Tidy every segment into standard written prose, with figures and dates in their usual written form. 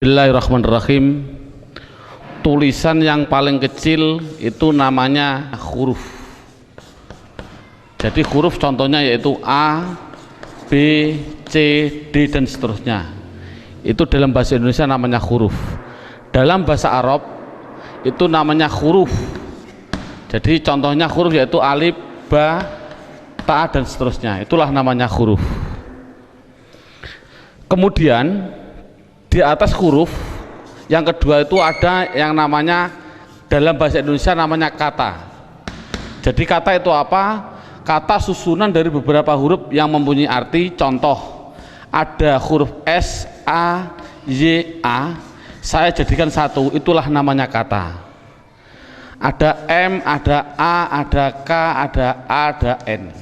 Bismillahirrahmanirrahim. Tulisan yang paling kecil itu namanya huruf. Jadi huruf contohnya yaitu A, B, C, D dan seterusnya. Itu dalam bahasa Indonesia namanya huruf. Dalam bahasa Arab itu namanya huruf. Jadi contohnya huruf yaitu alif, ba, ta dan seterusnya. Itulah namanya huruf. Kemudian di atas huruf yang kedua itu ada yang namanya dalam bahasa Indonesia namanya kata. Jadi kata itu apa? Kata susunan dari beberapa huruf yang mempunyai arti. Contoh, ada huruf S, A, Y, A, saya jadikan satu, itulah namanya kata. Ada M, ada A, ada K, ada A, ada N,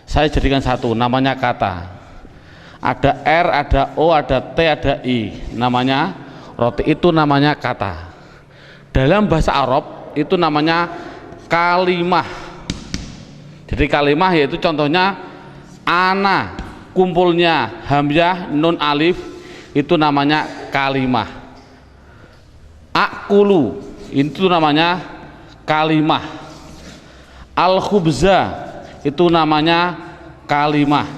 saya jadikan satu, namanya kata. Ada R, ada O, ada T, ada I, namanya roti, itu namanya kata. Dalam bahasa Arab itu namanya kalimah. Jadi kalimah yaitu contohnya ana, kumpulnya hamzah, nun, alif, itu namanya kalimah. Akulu, itu namanya kalimah. Al-khubza, itu namanya kalimah.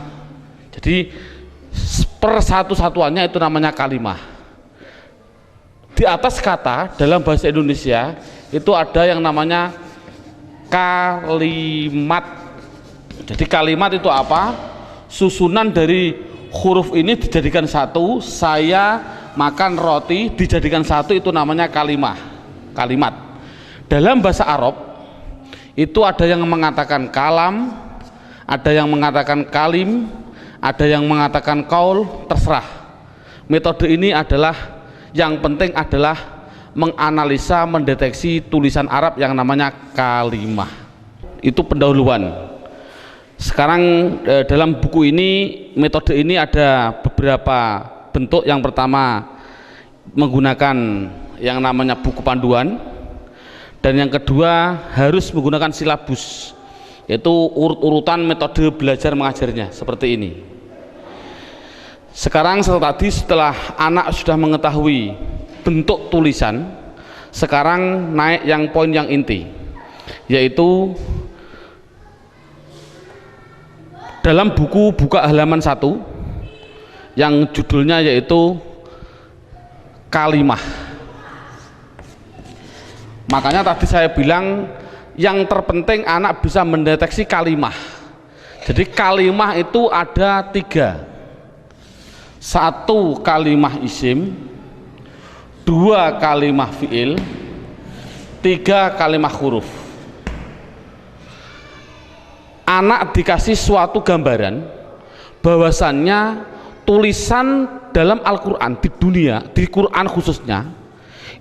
Jadi persatu-satuannya itu namanya kalimah. Di atas kata dalam bahasa Indonesia itu ada yang namanya kalimat. Jadi kalimat itu apa? Susunan dari huruf ini dijadikan satu. Saya makan roti dijadikan satu, itu namanya kalimah. Kalimat. Dalam bahasa Arab itu ada yang mengatakan kalam, ada yang mengatakan kalim, ada yang mengatakan kaul, terserah. Metode ini adalah yang penting adalah menganalisa, mendeteksi tulisan Arab yang namanya kalimah. Itu pendahuluan. Sekarang dalam buku ini, metode ini ada beberapa bentuk. Yang pertama menggunakan yang namanya buku panduan, dan yang kedua harus menggunakan silabus, yaitu urut-urutan metode belajar mengajarnya seperti ini. Sekarang setelah anak sudah mengetahui bentuk tulisan, sekarang naik yang poin yang inti, yaitu dalam buku buka halaman 1 yang judulnya yaitu kalimah. Makanya tadi saya bilang yang terpenting anak bisa mendeteksi kalimah. Jadi kalimah itu ada 3. 1 kalimah isim, 2 kalimah fiil, 3 kalimah huruf. Anak dikasih suatu gambaran bahwasannya tulisan dalam Al-Quran di dunia, di Quran khususnya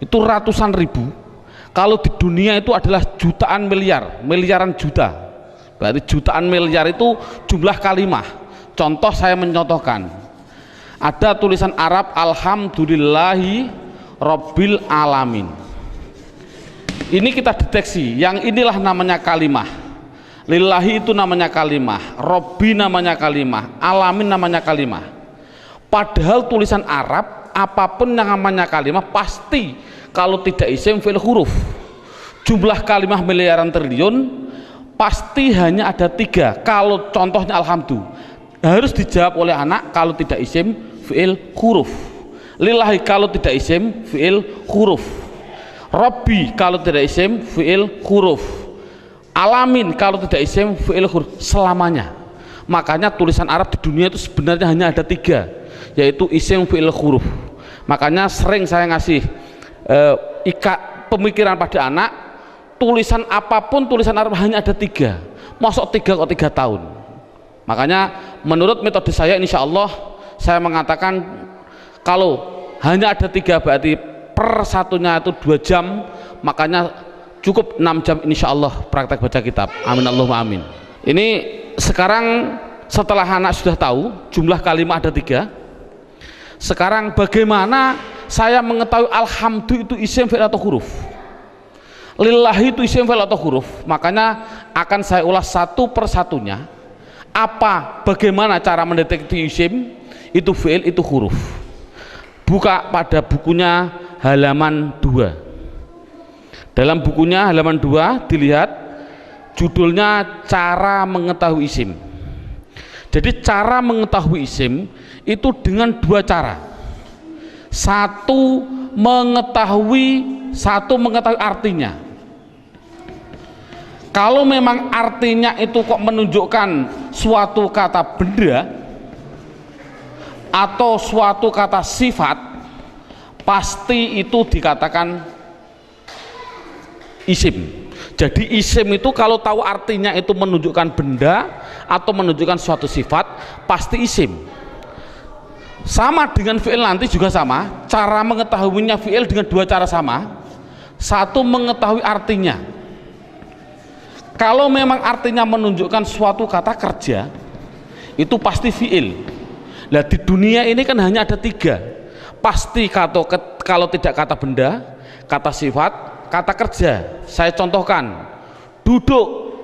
itu ratusan ribu. Kalau di dunia itu adalah jutaan miliar, miliaran juta. Berarti jutaan miliar itu jumlah kalimah. Contoh, saya mencontohkan, ada tulisan Arab alhamdulillahi rabbil alamin. Ini kita deteksi, yang inilah namanya kalimah. Lillahi itu namanya kalimah, Robbi namanya kalimah, alamin namanya kalimah. Padahal tulisan Arab apapun yang namanya kalimah pasti kalau tidak isim fi'il huruf. Jumlah kalimah miliaran triliun pasti hanya ada 3. Kalau contohnya alhamdulillah harus dijawab oleh anak kalau tidak isim fi'il huruf. Lillahi kalau tidak isim fi'il huruf. Robbi kalau tidak isim fi'il huruf. Alamin kalau tidak isim fi'il huruf. Selamanya. Makanya tulisan Arab di dunia itu sebenarnya hanya ada 3, yaitu isim fi'il huruf. Makanya sering saya ngasih pemikiran pada anak, tulisan apapun tulisan Arab hanya ada 3. Masuk 3 kok 3 tahun. Makanya menurut metode saya, insya Allah saya mengatakan kalau hanya ada 3 berarti per satunya itu 2 jam, makanya cukup 6 jam insya Allah praktek baca kitab. Amin Allahumma amin. Ini sekarang setelah anak sudah tahu jumlah kalimat ada 3, sekarang bagaimana saya mengetahui alhamdulillah itu isim fi'il atau huruf, lillahi itu isim fi'il atau huruf? Makanya akan saya ulas satu persatunya. Bagaimana cara mendeteksi isim itu fi'il itu huruf. Buka pada bukunya halaman 2. Dalam bukunya halaman 2 dilihat judulnya cara mengetahui isim. Jadi cara mengetahui isim itu dengan 2 cara. Satu mengetahui artinya. Kalau memang artinya itu kok menunjukkan suatu kata benda atau suatu kata sifat, pasti itu dikatakan isim. Jadi isim itu kalau tahu artinya itu menunjukkan benda atau menunjukkan suatu sifat, pasti isim. Sama dengan fi'il nanti juga sama, cara mengetahuinya fi'il dengan 2 cara sama. Satu mengetahui artinya. Kalau memang artinya menunjukkan suatu kata kerja, itu pasti fi'il. Nah di dunia ini kan hanya ada 3. Pasti kalau tidak kata benda, kata sifat, kata kerja. Saya contohkan, duduk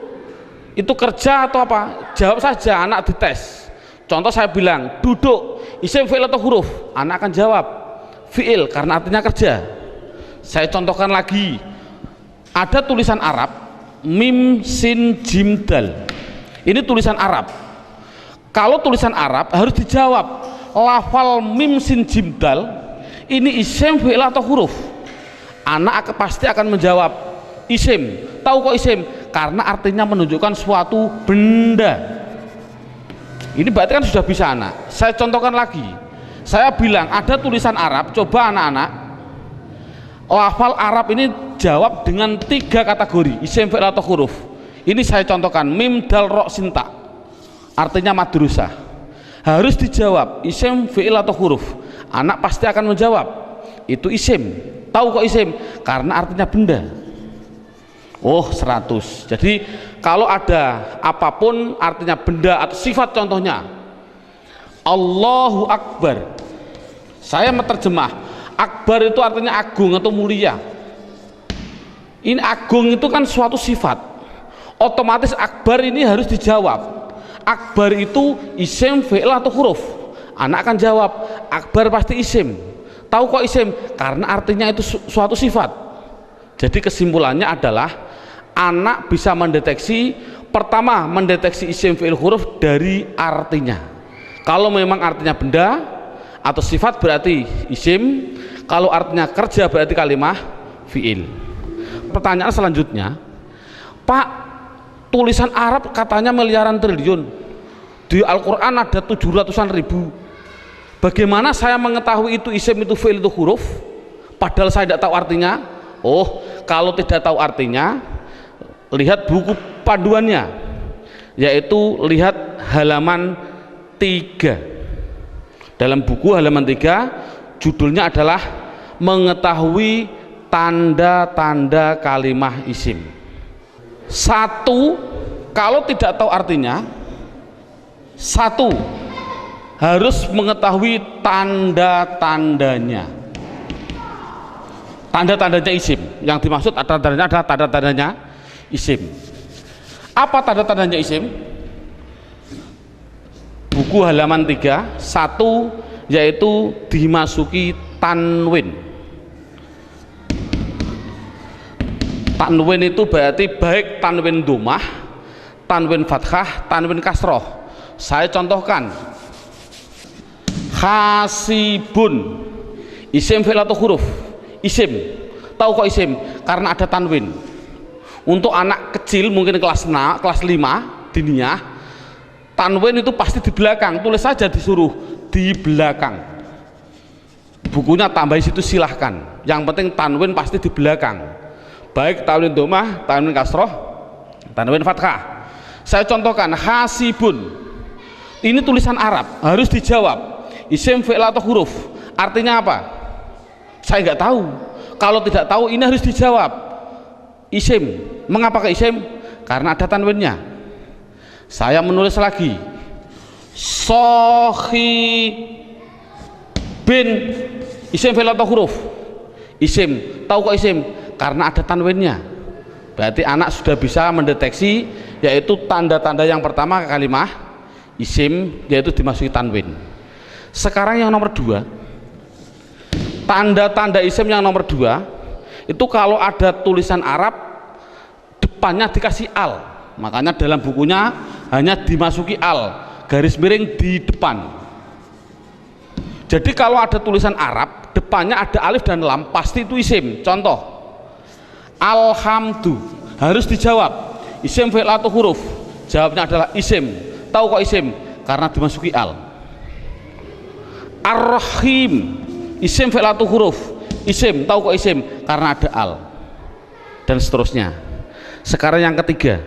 itu kerja atau apa? Jawab saja, anak dites. Contoh saya bilang duduk, isim, fi'il atau huruf? Anak akan jawab fi'il karena artinya kerja. Saya contohkan lagi, ada tulisan Arab mim sin jim dal. Ini tulisan Arab. Kalau tulisan Arab harus dijawab lafal mim sin jim dal ini isim, fi'il atau huruf? Anak pasti akan menjawab isim. Tahu kok isim? Karena artinya menunjukkan suatu benda. Ini berarti kan sudah bisa anak. Saya contohkan lagi. Saya bilang ada tulisan Arab, coba anak-anak lafal Arab ini jawab dengan 3 kategori, isim, fi'il atau huruf. Ini saya contohkan, mim dal ro sinta, artinya madrusah. Harus dijawab isim, fi'il atau huruf. Anak pasti akan menjawab itu isim. Tahu kok isim? Karena artinya benda. Oh 100. Jadi kalau ada apapun artinya benda atau sifat, contohnya Allahu Akbar, saya menerjemah Akbar itu artinya agung atau mulia. Ini agung itu kan suatu sifat, otomatis Akbar ini harus dijawab. Akbar itu isim, fi'il atau huruf? Anak akan jawab Akbar pasti isim. Tahu kok isim? Karena artinya itu suatu sifat. Jadi kesimpulannya adalah anak bisa mendeteksi, pertama mendeteksi isim, fi'il, huruf dari artinya. Kalau memang artinya benda atau sifat berarti isim, kalau artinya kerja berarti kalimah fi'il. Pertanyaan selanjutnya, Pak, tulisan Arab katanya miliaran triliun, di Al-Quran ada 700-an ribu. Bagaimana saya mengetahui itu isim, itu fi'il, itu huruf, padahal saya tidak tahu artinya? Oh, kalau tidak tahu artinya, lihat buku panduannya, yaitu lihat halaman 3. Dalam buku halaman 3 judulnya adalah mengetahui tanda-tanda kalimah isim. 1, kalau tidak tahu artinya, 1 harus mengetahui tanda-tandanya. Tanda-tandanya isim. Yang dimaksud tanda-tandanya adalah tanda-tandanya isim. Apa tanda-tandanya isim? Buku halaman 3, 1 yaitu dimasuki tanwin. Tanwin itu berarti baik tanwin dhammah, tanwin fathah, tanwin kasroh. Saya contohkan, hasibun, isim, fi'il atau huruf? Isim. Tahu kok isim? Karena ada tanwin. Untuk anak kecil mungkin kelas 5 diniyah, tanwin itu pasti di belakang. Tulis saja, disuruh di belakang. Bukunya tambah situ silahkan. Yang penting tanwin pasti di belakang. Baik tanwin dhammah, tanwin kasroh, tanwin fathah. Saya contohkan, hasibun. Ini tulisan Arab, harus dijawab isim, fi'il atau huruf? Artinya apa? Saya nggak tahu. Kalau tidak tahu ini harus dijawab isim. Mengapa ke isim? Karena ada tanwinnya. Saya menulis lagi, sohi bin, isim, fi'il atau huruf? Isim. Tahu kok isim? Karena ada tanwinnya. Berarti anak sudah bisa mendeteksi, yaitu tanda-tanda yang pertama kalimah isim, yaitu dimasuki tanwin. Sekarang yang nomor 2, Tanda-tanda isim yang nomor 2 itu kalau ada tulisan Arab depannya dikasih al, makanya dalam bukunya hanya dimasuki al, garis miring di depan. Jadi kalau ada tulisan Arab depannya ada alif dan lam, pasti itu isim. Contoh, alhamdu, harus dijawab isim fi'il atau huruf, jawabnya adalah isim. Tahu kok isim? Karena dimasuki al. Ar-Rahim, isim fi'il atau huruf, isim. Tahu kok isim? Karena ada al. Dan seterusnya. Sekarang yang ketiga,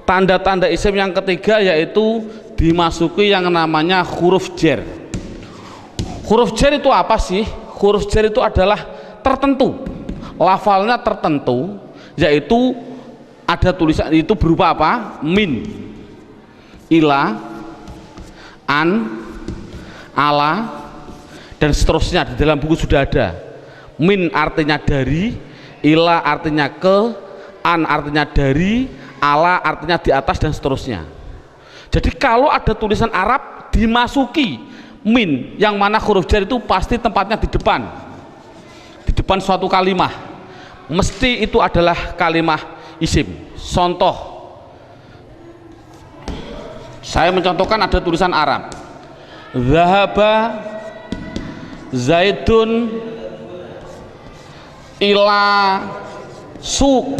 tanda-tanda isim yang ketiga yaitu dimasuki yang namanya huruf jar. Huruf jar itu apa sih? Huruf jar itu adalah tertentu, lafalnya tertentu, yaitu ada tulisan itu berupa apa? Min, ila, an, ala, dan seterusnya. Di dalam buku sudah ada. Min artinya dari, ila artinya ke, an artinya dari, ala artinya di atas, dan seterusnya. Jadi kalau ada tulisan Arab dimasuki min, yang mana huruf jar itu pasti tempatnya di depan suatu kalimah, mesti itu adalah kalimah isim. Contoh, saya mencontohkan ada tulisan Arab, zahaba zaidun ila suq,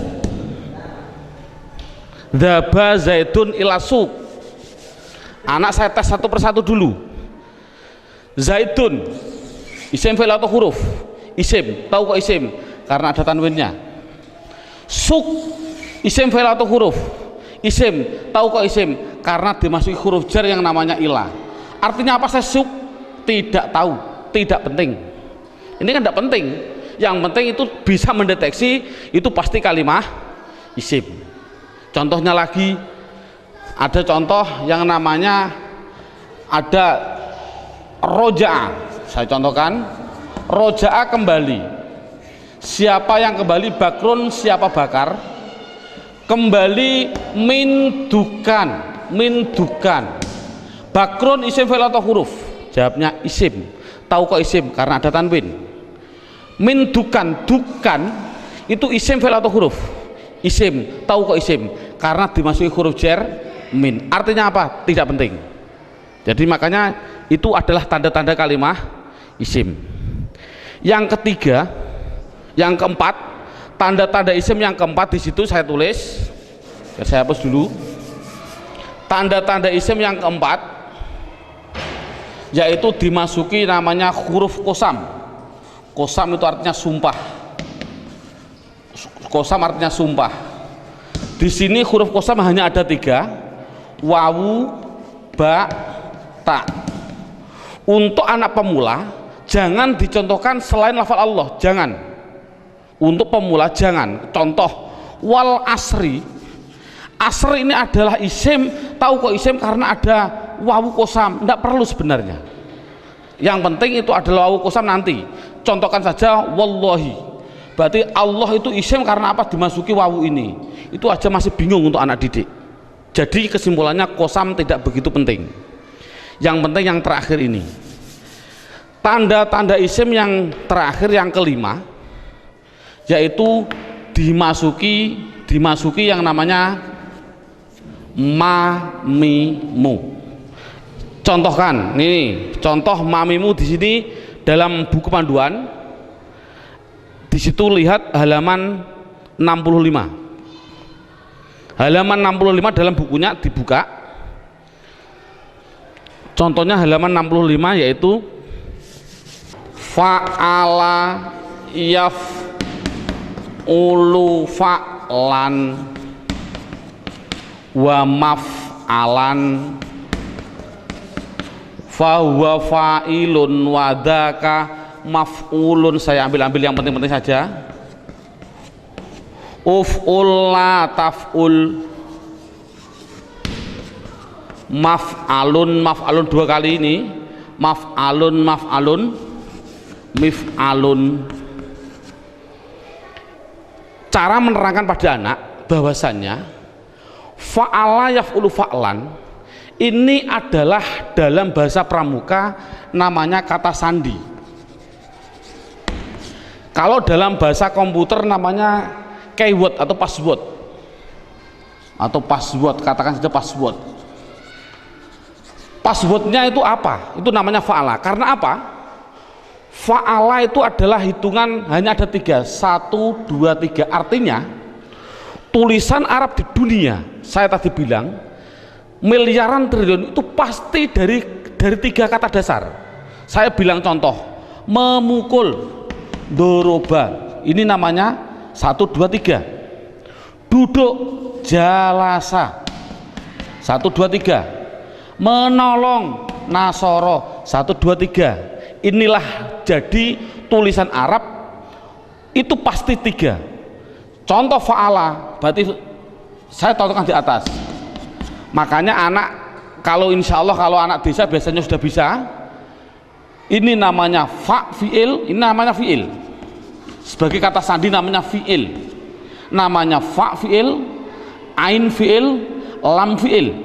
zahaba zaidun ila suq. Anak saya tes satu persatu dulu. Zaidun isim fi'il atau huruf? Isim. Tahu kok isim? Karena ada tanwinnya. Suq isim fi'il atau huruf? Isim. Tahu kok isim? Karena dimasuki huruf jar yang namanya ila. Artinya apa saya suq? Tidak tahu, tidak penting. Ini kan tidak penting. Yang penting itu bisa mendeteksi itu pasti kalimah isim. Contohnya lagi, ada contoh yang namanya ada roja'a. Saya contohkan, roja'a kembali. Siapa yang kembali? Bakrun, siapa bakar? Kembali min dukan, min dukan. Bakrun isim fi'il atau huruf? Jawabnya isim. Tahu kok isim? Karena ada tanwin. Min dukan, dukan itu isim fi'il atau huruf? Isim. Tahu kok isim? Karena dimasuki huruf jar min. Artinya apa? Tidak penting. Jadi makanya itu adalah tanda-tanda kalimah isim. Yang ketiga, yang keempat, tanda-tanda isim yang keempat di situ saya tulis. Saya hapus dulu. Tanda-tanda isim yang keempat yaitu dimasuki namanya huruf qasam. Qasam itu artinya sumpah. Qasam artinya sumpah. Di sini huruf qasam hanya ada 3, wawu, ba, ta. Untuk anak pemula jangan dicontohkan selain lafal Allah, jangan. Untuk pemula jangan. Contoh, wal asri. Asri ini adalah isim. Tahu kok isim? Karena ada wawu qasam. Tidak perlu sebenarnya. Yang penting itu adalah wawu qasam nanti. Contohkan saja wallahi. Berarti Allah itu isim karena apa? Dimasuki wawu ini. Itu aja masih bingung untuk anak didik. Jadi kesimpulannya qasam tidak begitu penting. Yang penting yang terakhir ini. Tanda-tanda isim yang terakhir yang kelima yaitu dimasuki yang namanya mamimu. Contohkan, ini contoh mamimu di sini dalam buku panduan. Di situ lihat halaman 65. Halaman 65 dalam bukunya dibuka. Contohnya halaman 65 yaitu fa'ala yaf'ulu fa'lan wa maf'alan fahuwa fa'ilun wadaka maf'ulun. Saya ambil yang penting-penting saja. Uf'ul la taf'ul, maf'alun 2 kali ini, maf'alun mif'alun. Cara menerangkan pada anak bahwasannya fa'ala yaf'ulu fa'lan ini adalah dalam bahasa pramuka namanya kata sandi. Kalau dalam bahasa komputer namanya keyword atau password, katakan saja password. Passwordnya itu apa? Itu namanya fa'ala. Karena apa? Fa'ala itu adalah hitungan hanya ada 3, 1, 2, 3. Artinya tulisan Arab di dunia, saya tadi bilang miliaran triliun, itu pasti dari 3 kata dasar. Saya bilang contoh, memukul, doroba, ini namanya 1, 2, 3. Duduk, jalasa, 1, 2, 3. Menolong, nasoro, 1, 2, 3. Inilah jadi tulisan Arab itu pasti 3. Contoh fa'ala, berarti saya contohkan di atas. Makanya anak, kalau insya Allah kalau anak desa biasanya sudah bisa. Ini namanya fa fi'il, ini namanya fi'il. Sebagai kata sandi namanya fi'il. Namanya fa fi'il, ain fi'il, lam fi'il.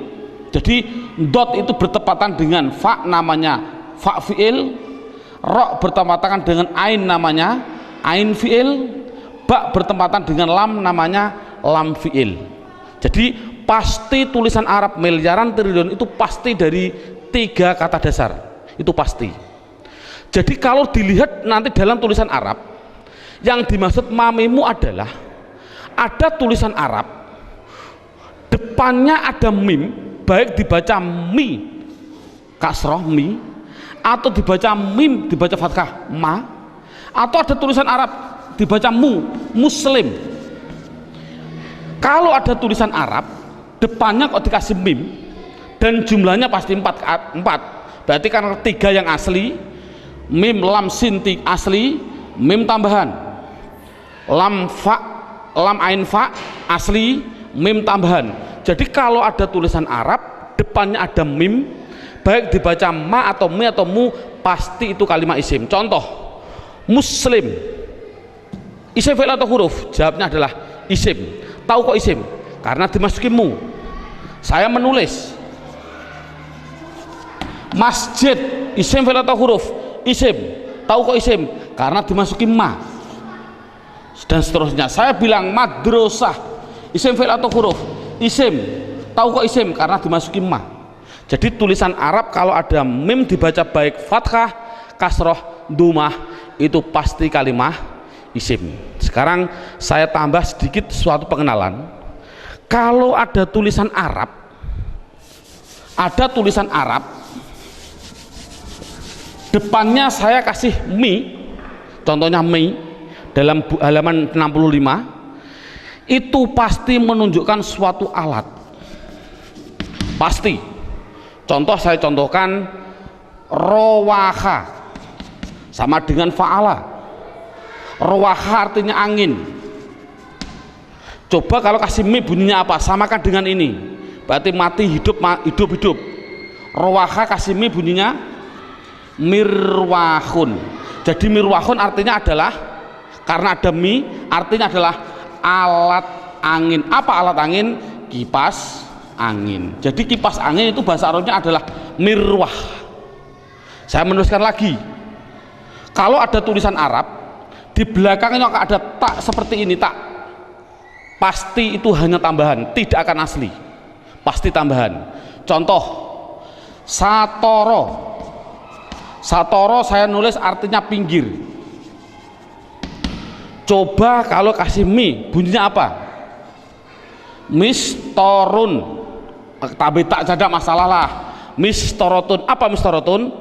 Jadi dot itu bertepatan dengan fa, namanya fa fi'il. Ro bertepatan dengan ain, namanya ain fi'il. Ba bertepatan dengan lam, namanya lam fi'il. Jadi pasti tulisan Arab miliaran triliun itu pasti dari 3 kata dasar, itu pasti. Jadi kalau dilihat nanti dalam tulisan Arab, yang dimaksud mamimu adalah ada tulisan Arab depannya ada mim, baik dibaca mi kasroh mi, atau dibaca mim dibaca fathah ma, atau ada tulisan Arab dibaca mu, muslim. Kalau ada tulisan Arab depannya kok dikasih mim dan jumlahnya pasti 4, berarti karena 3 yang asli, mim lam sin asli, mim tambahan, lam fa, lam ain fa asli, mim tambahan. Jadi kalau ada tulisan Arab depannya ada mim, baik dibaca ma atau mi atau mu, pasti itu kalimat isim. Contoh, muslim, isim fi'il atau huruf? Jawabnya adalah isim. Tahu kok isim? Karena dimasuki mu. Saya menulis. Masjid, isim fi'il atau huruf? Isim. Tahu kok isim? Karena dimasuki ma. Dan seterusnya. Saya bilang madrasah, isim fi'il atau huruf? Isim. Tahu kok isim? Karena dimasuki ma. Jadi tulisan Arab kalau ada mim dibaca baik fathah, kasroh, dumah, itu pasti kalimah isim. Sekarang saya tambah sedikit suatu pengenalan. Kalau ada tulisan Arab, depannya saya kasih mi, contohnya mi dalam halaman 65, itu pasti menunjukkan suatu alat, pasti. Contoh saya contohkan, rowaha sama dengan fa'ala. Rowaha artinya angin. Coba kalau kasih mi bunyinya apa? Samakan dengan ini, berarti mati hidup, hidup. Rowaha kasih mi bunyinya mirwahun. Jadi mirwahun artinya adalah, karena ada mi artinya adalah alat angin. Apa alat angin? Kipas angin. Jadi kipas angin itu bahasa Arabnya adalah mirwah. Saya menuliskan lagi, kalau ada tulisan Arab di belakangnya ada tak seperti ini, tak, pasti itu hanya tambahan, tidak akan asli, pasti tambahan. Contoh, satoro, satoro saya nulis artinya pinggir. Coba kalau kasih mi bunyinya apa? Mistorun. Tapi tak ada masalah lah. Mistorotun. Apa mistorotun?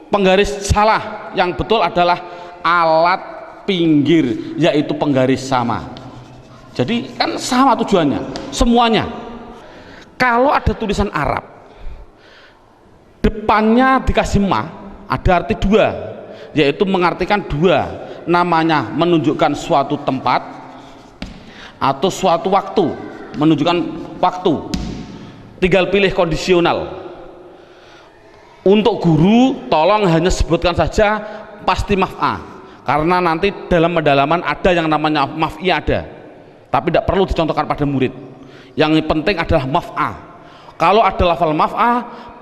Penggaris salah. Yang betul adalah alat pinggir, yaitu penggaris sama. Jadi kan sama tujuannya, semuanya. Kalau ada tulisan Arab depannya dikasih ma, ada arti 2, yaitu mengartikan 2, namanya menunjukkan suatu tempat atau suatu waktu, menunjukkan waktu. Tinggal pilih kondisional. Untuk guru tolong hanya sebutkan saja pasti maf'a, karena nanti dalam pendalaman ada yang namanya maf'i ada, tapi tidak perlu dicontohkan pada murid. Yang penting adalah maf'a. Kalau ada lafal maf'a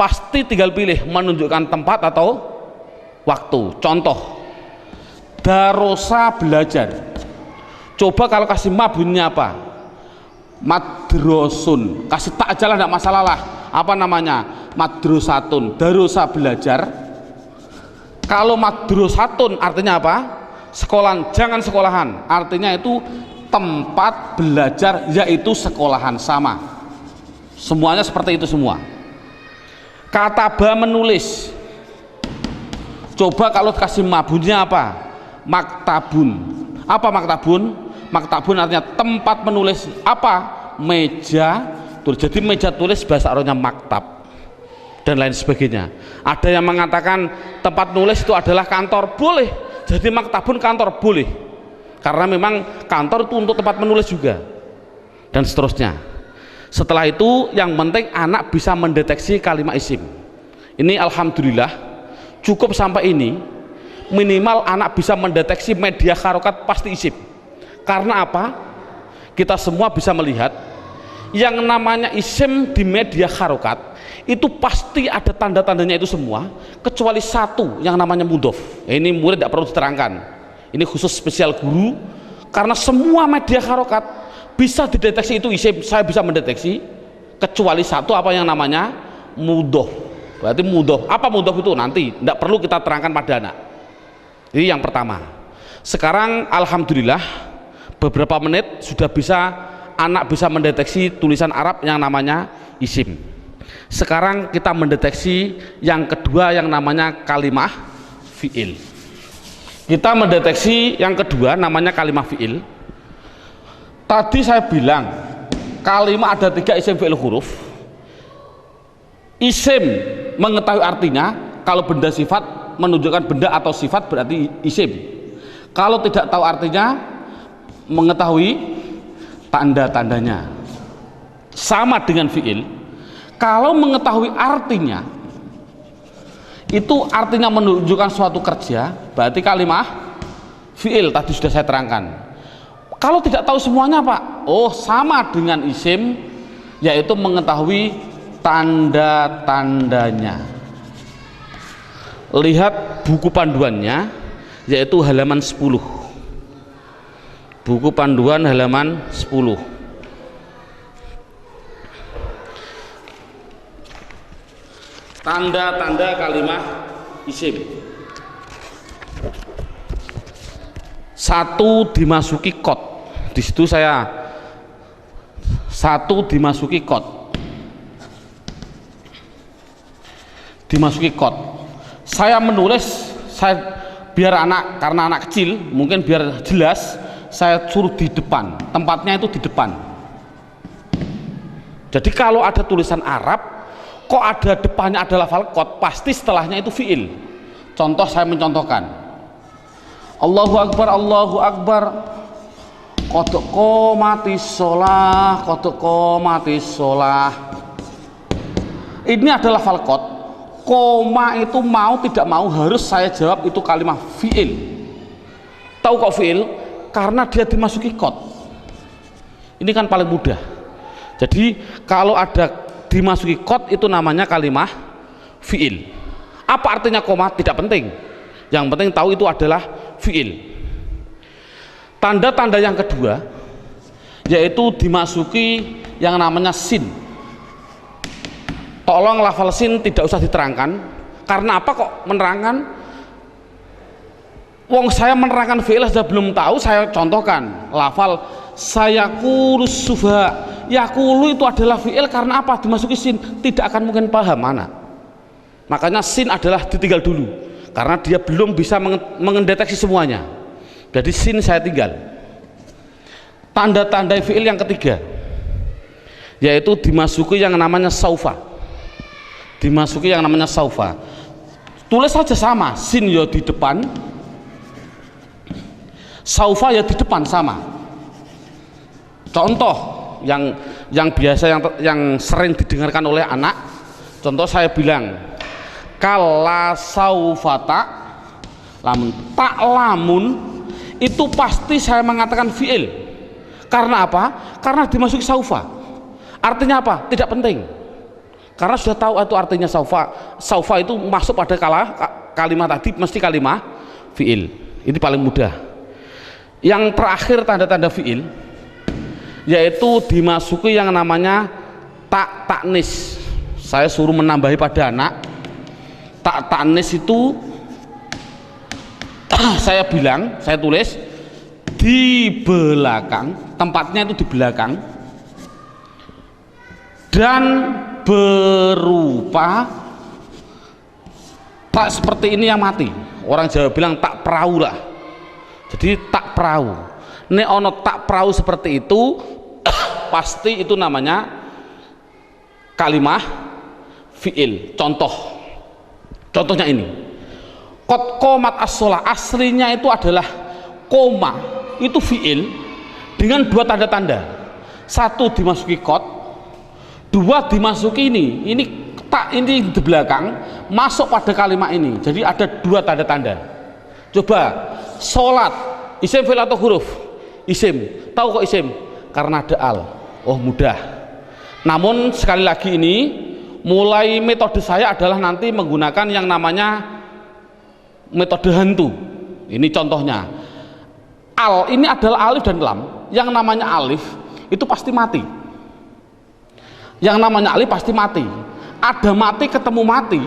pasti tinggal pilih menunjukkan tempat atau waktu. Contoh, Darosa belajar. Coba kalau kasih ma bunyinya apa? Madrosun. Kasih tak aja lah, enggak masalah lah. Apa namanya? Madrosatun. Darosa belajar. Kalau madrosatun artinya apa? Sekolahan, jangan sekolahan. Artinya itu tempat belajar, yaitu sekolahan, sama. Semuanya seperti itu semua. Kataba menulis. Coba kalau kasih mabunnya apa? Maktabun. Apa maktabun? Maktabun artinya tempat menulis. Apa? Meja tulis. Jadi meja tulis bahasa Arabnya maktab dan lain sebagainya. Ada yang mengatakan tempat nulis itu adalah kantor, boleh. Jadi maktabun kantor, boleh, karena memang kantor itu untuk tempat menulis juga, dan seterusnya. Setelah itu yang penting anak bisa mendeteksi kalimat isim. Ini alhamdulillah cukup sampai ini. Minimal anak bisa mendeteksi media harokat pasti isim. Karena apa? Kita semua bisa melihat yang namanya isim di media harokat itu pasti ada tanda-tandanya itu semua, kecuali satu yang namanya mudhof. Ini murid tidak perlu diterangkan, ini khusus spesial guru, karena semua media harokat bisa dideteksi itu isim. Saya bisa mendeteksi kecuali satu, apa yang namanya mudhof. Berarti mudhof, apa mudhof itu nanti tidak perlu kita terangkan pada anak. Ini yang pertama. Sekarang alhamdulillah beberapa menit sudah bisa anak bisa mendeteksi tulisan Arab yang namanya isim. Sekarang kita mendeteksi yang kedua yang namanya kalimah fi'il. Kita mendeteksi yang kedua namanya kalimah fi'il. Tadi saya bilang kalimah ada 3 isim fi'il huruf. Isim mengetahui artinya, kalau benda sifat menunjukkan benda atau sifat berarti isim. Kalau tidak tahu artinya, mengetahui tanda-tandanya. Sama dengan fi'il. Kalau mengetahui artinya, itu artinya menunjukkan suatu kerja, berarti kalimah fi'il. Tadi sudah saya terangkan. Kalau tidak tahu semuanya Pak, oh sama dengan isim, yaitu mengetahui tanda-tandanya. Lihat buku panduannya, yaitu halaman 10. Buku panduan halaman 10. Tanda-tanda kalimah isim. 1 dimasuki kot. Di situ saya 1 dimasuki kot. Dimasuki kot. Saya menulis, biar anak, karena anak kecil mungkin biar jelas, saya suruh di depan. Tempatnya itu di depan. Jadi kalau ada tulisan Arab kok ada depannya ada lafal kot, pasti setelahnya itu fi'il. Contoh, saya mencontohkan Allahu Akbar, Allahu Akbar, qad qomatis sholah, qad qomatis sholah. Ini adalah lafal kot. Koma itu mau tidak mau harus saya jawab itu kalimat fi'il. Tahu kok fi'il? Karena dia dimasuki kot. Ini kan paling mudah. Jadi kalau ada dimasuki kot itu namanya kalimah fi'il. Apa artinya koma? Tidak penting. Yang penting tahu itu adalah fi'il. Tanda-tanda yang kedua yaitu dimasuki yang namanya sin. Tolong lafal sin tidak usah diterangkan. Karena apa kok menerangkan? Wong saya menerangkan fi'il sudah belum tahu, saya contohkan lafal sayaqulus sufaha. Yaqulu itu adalah fi'il, karena apa? Dimasuki sin, tidak akan mungkin paham mana. Makanya sin adalah ditinggal dulu, karena dia belum bisa mendeteksi semuanya. Jadi sin saya tinggal. Tanda-tanda fi'il yang ketiga yaitu dimasuki yang namanya saufa. Dimasuki yang namanya saufa. Tulis saja sama, sin ya di depan, saufa ya di depan, sama. Contoh yang biasa yang sering didengarkan oleh anak, contoh saya bilang kala saufata lamun, tak lamun itu pasti saya mengatakan fi'il. Karena apa? Karena dimasuki saufa. Artinya apa? Tidak penting, karena sudah tahu itu artinya saufa. Saufa itu masuk pada kalimat tadi mesti kalimat fi'il. Ini paling mudah. Yang terakhir tanda-tanda fiil yaitu dimasuki yang namanya taknis. Saya suruh menambahi pada anak. Taknis itu saya bilang, saya tulis di belakang, tempatnya itu di belakang, dan berupa tak seperti ini yang mati. Orang Jawa bilang tak perahu lah. Jadi tak perahu. Nek ono tak perahu seperti itu pasti itu namanya kalimah fiil. Contohnya ini. Qad qomat as-shalah, aslinya itu adalah koma, itu fiil dengan dua tanda-tanda. Satu dimasuki qad, dua dimasuki ini tak, ini di belakang masuk pada kalimat ini. Jadi ada dua tanda-tanda. Coba sholat, isim fi'il atau huruf? Isim. Tahu kok isim? Karena ada al. Oh mudah. Namun sekali lagi ini mulai metode saya adalah nanti menggunakan yang namanya metode hantu. Ini contohnya. Al ini adalah alif dan lam. Yang namanya alif itu pasti mati. Yang namanya alif pasti mati. Ada mati ketemu mati,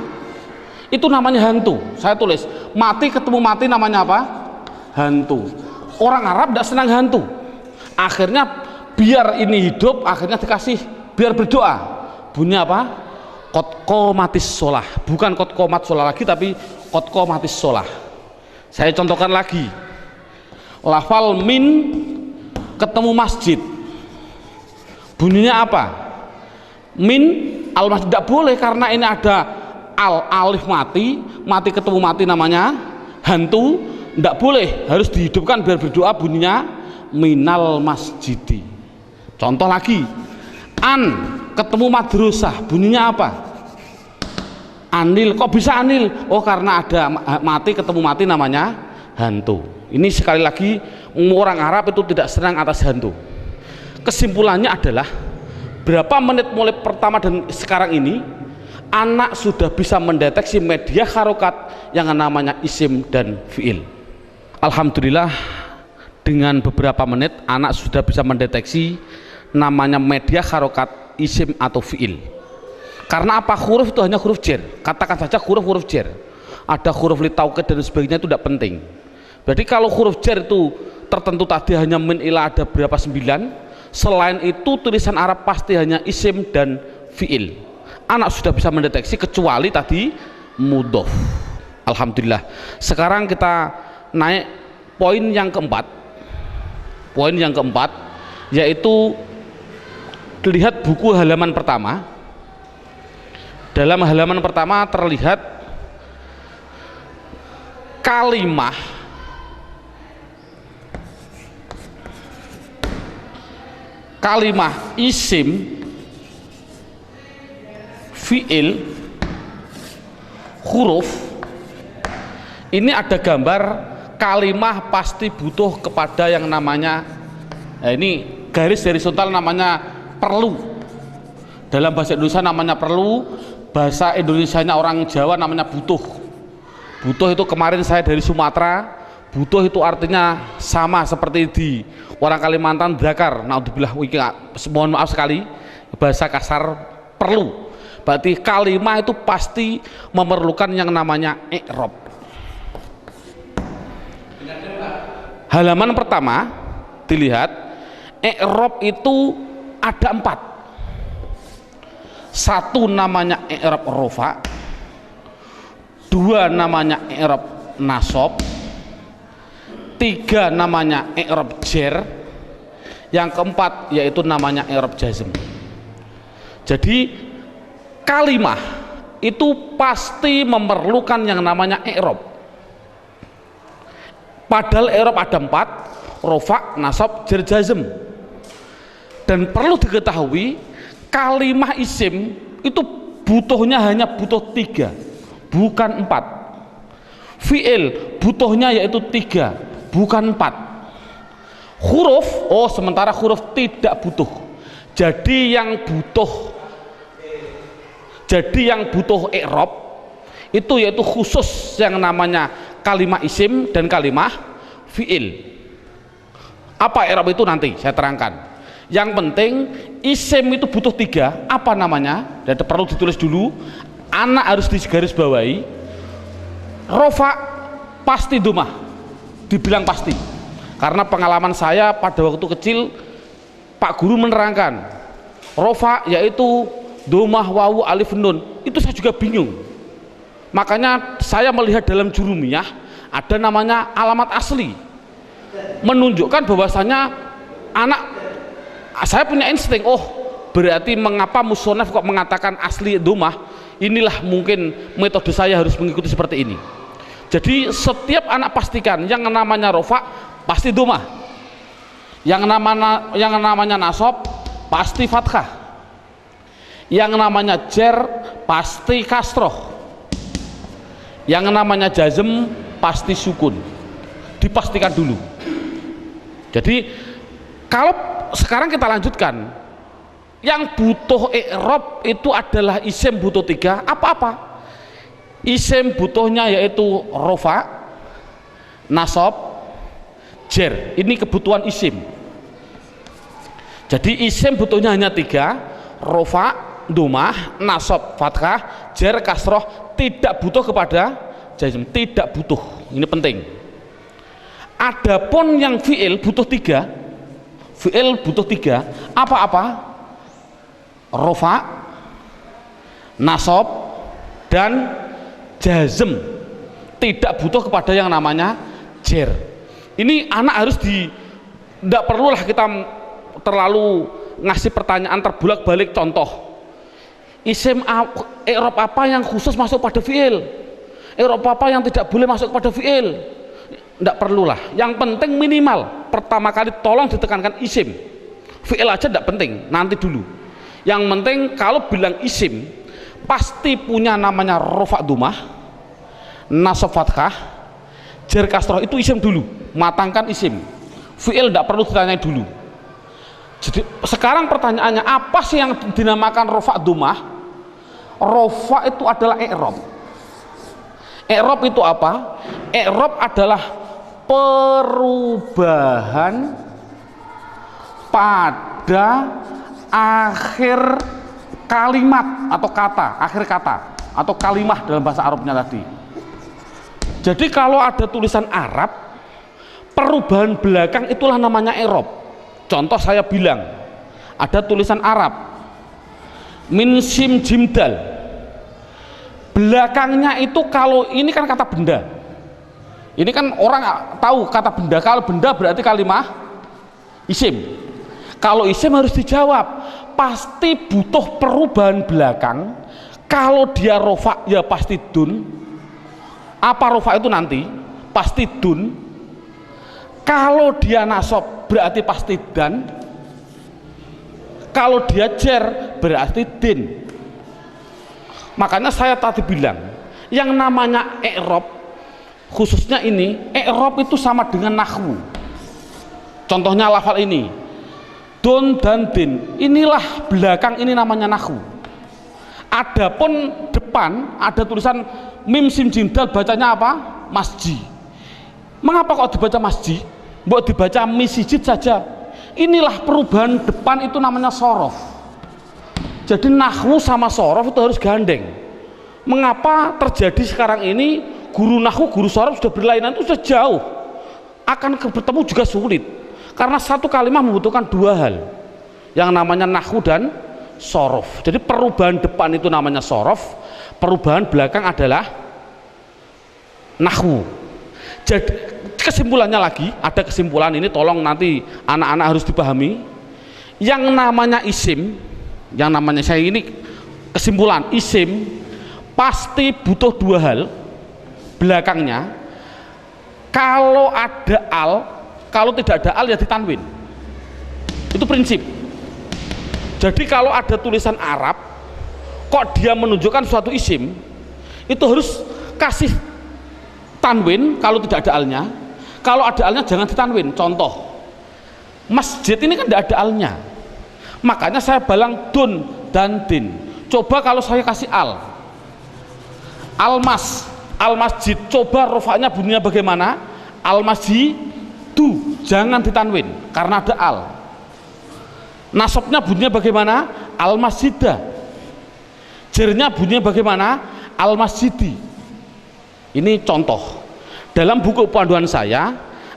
itu namanya hantu. Saya tulis mati ketemu mati namanya apa? Hantu. Orang Arab tidak senang hantu. Akhirnya biar ini hidup, akhirnya dikasih biar berdoa. Bunyi apa? Qad qomatis shalah. Bukan qad qomat shalah lagi, tapi qad qomatis shalah. Saya contohkan lagi. Lafal min ketemu masjid. Bunyinya apa? Min al masjid, tidak boleh karena ini ada alif mati ketemu mati namanya hantu, tidak boleh, harus dihidupkan biar berdoa, bunyinya minal masjidi. Contoh lagi, an ketemu madrasah, bunyinya apa? Anil. Kok bisa anil? Oh karena ada mati ketemu mati namanya hantu. Ini sekali lagi orang Arab itu tidak senang atas hantu. Kesimpulannya adalah berapa menit mulai pertama dan sekarang ini anak sudah bisa mendeteksi media harokat yang namanya isim dan fiil. Alhamdulillah dengan beberapa menit anak sudah bisa mendeteksi namanya media harokat isim atau fiil. Karena apa? Huruf itu hanya huruf jar. Katakan saja huruf jar. Ada huruf li taukid dan sebagainya, itu tidak penting. Berarti kalau huruf jar itu tertentu tadi hanya min ila ada berapa 9. Selain itu tulisan Arab pasti hanya isim dan fiil. Anak sudah bisa mendeteksi kecuali tadi mudhof. Alhamdulillah. Sekarang kita naik poin yang keempat. Poin yang keempat yaitu lihat buku halaman pertama. Dalam halaman pertama terlihat kalimah isim, fiil, huruf. Ini ada gambar kalimah pasti butuh kepada yang namanya, ini garis horizontal namanya perlu. Dalam bahasa Indonesia namanya perlu, bahasa Indonesianya orang Jawa namanya butuh. Butuh itu kemarin saya dari Sumatera, butuh itu artinya sama seperti di orang Kalimantan dakar. Naudzubillah, mohon maaf sekali bahasa kasar perlu. Berarti kalimah itu pasti memerlukan yang namanya i'rab. Halaman pertama dilihat, i'rab itu ada 4. Satu namanya i'rab rofa, 2 namanya i'rab nasab, 3 namanya i'rab jar, yang keempat yaitu namanya i'rab jazm. Jadi kalimah itu pasti memerlukan yang namanya i'rab. Padahal i'rab ada 4, rofa, nasab, jar, jazm. Dan perlu diketahui kalimah isim itu butuhnya hanya butuh 3, bukan 4. Fi'il butuhnya yaitu 3, bukan 4. Huruf, oh sementara huruf tidak butuh. Jadi yang butuh i'rab itu yaitu khusus yang namanya kalimah isim dan kalimah fiil. Apa i'rab itu nanti saya terangkan. Yang penting isim itu butuh 3. Apa namanya? Dan perlu ditulis dulu. Anak harus digarisbawahi. Rofa pasti domah, dibilang pasti. Karena pengalaman saya pada waktu kecil, Pak Guru menerangkan rofa yaitu domah, wawu, alif, nun. Itu saya juga bingung. Makanya saya melihat dalam jurumiyah ada namanya alamat asli, menunjukkan bahwasanya anak, saya punya insting, oh berarti mengapa musonaf kok mengatakan asli domah, inilah mungkin metode saya harus mengikuti seperti ini. Jadi setiap anak pastikan yang namanya rofa pasti domah, yang namanya nasab pasti fathah, yang namanya jer pasti kasroh, yang namanya jazm pasti sukun. Dipastikan dulu. Jadi kalau sekarang kita lanjutkan, yang butuh i'rab itu adalah isim butuh 3. Apa-apa? Isim butuhnya yaitu rofa, nasab, jer. Ini kebutuhan isim. Jadi isim butuhnya hanya 3: rofa, domah, nasab, fathah, jer, kasroh. Tidak butuh kepada jazm, tidak butuh. Ini penting. Adapun yang fiil butuh 3. Fiil butuh 3. Apa-apa? Rofa, nasab, dan jazm. Tidak butuh kepada yang namanya jer. Ini anak harus tidak perlulah kita terlalu ngasih pertanyaan terbulak-balik. Contoh, isim i'rab apa yang khusus masuk pada fiil, i'rab apa yang tidak boleh masuk pada fiil, tidak perlulah. Yang penting minimal pertama kali tolong ditekankan isim. Fiil aja tidak penting, nanti dulu. Yang penting kalau bilang isim pasti punya namanya rofa domah, nasab fathah, jer kasroh. Itu isim dulu, matangkan isim. Fiil tidak perlu ditanya dulu. Jadi sekarang pertanyaannya, apa sih yang dinamakan rofa domah? Rofa itu adalah i'rab. I'rab itu apa? I'rab adalah perubahan pada akhir kalimat atau kata, akhir kata atau kalimah dalam bahasa Arabnya tadi. Jadi kalau ada tulisan Arab, perubahan belakang itulah namanya i'rab. Contoh saya bilang, ada tulisan Arab min sim jim dal, belakangnya itu, kalau ini kan kata benda, ini kan orang tahu kata benda. Kalau benda berarti kalimah isim. Kalau isim harus dijawab, pasti butuh perubahan belakang. Kalau dia rofa ya pasti dun. Apa rofa itu nanti? Pasti dun. Kalau dia nasab berarti pasti dan. Kalau dia jer berarti din. Makanya saya tadi bilang, yang namanya i'rab, khususnya ini, i'rab itu sama dengan nahwu. Contohnya lafal ini, dun dan din. Inilah belakang, ini namanya nahwu. Adapun depan ada tulisan mim sim jim dal, bacanya apa? Masji. Mengapa kok dibaca masji? Mbok dibaca misijid saja. Inilah perubahan depan, itu namanya sorof. Jadi nahwu sama sorof itu harus gandeng. Mengapa terjadi sekarang ini guru nahwu, guru sorof sudah berlainan, itu sudah jauh, akan bertemu juga sulit, karena satu kalimat membutuhkan 2 hal, yang namanya nahwu dan sorof. Jadi perubahan depan itu namanya sorof, perubahan belakang adalah nahwu. Jadi kesimpulannya lagi, ada kesimpulan ini, tolong nanti anak-anak harus dipahami. Yang namanya isim, yang namanya, saya ini kesimpulan, isim pasti butuh 2 hal belakangnya. Kalau ada al, kalau tidak ada al ya ditanwin. Itu prinsip. Jadi kalau ada tulisan Arab kok dia menunjukkan suatu isim, itu harus kasih tanwin kalau tidak ada alnya. Kalau ada alnya jangan ditanwin. Contoh, masjid ini kan tidak ada alnya, makanya saya balang dun dan din. Coba kalau saya kasih al, al masjid, coba rofanya bunyinya bagaimana? Al masjid, jangan ditanwin karena ada al. Nasabnya bunyinya bagaimana? Al masjidah. Jernya bunyinya bagaimana? Al masjidi. Ini contoh. Dalam buku panduan saya,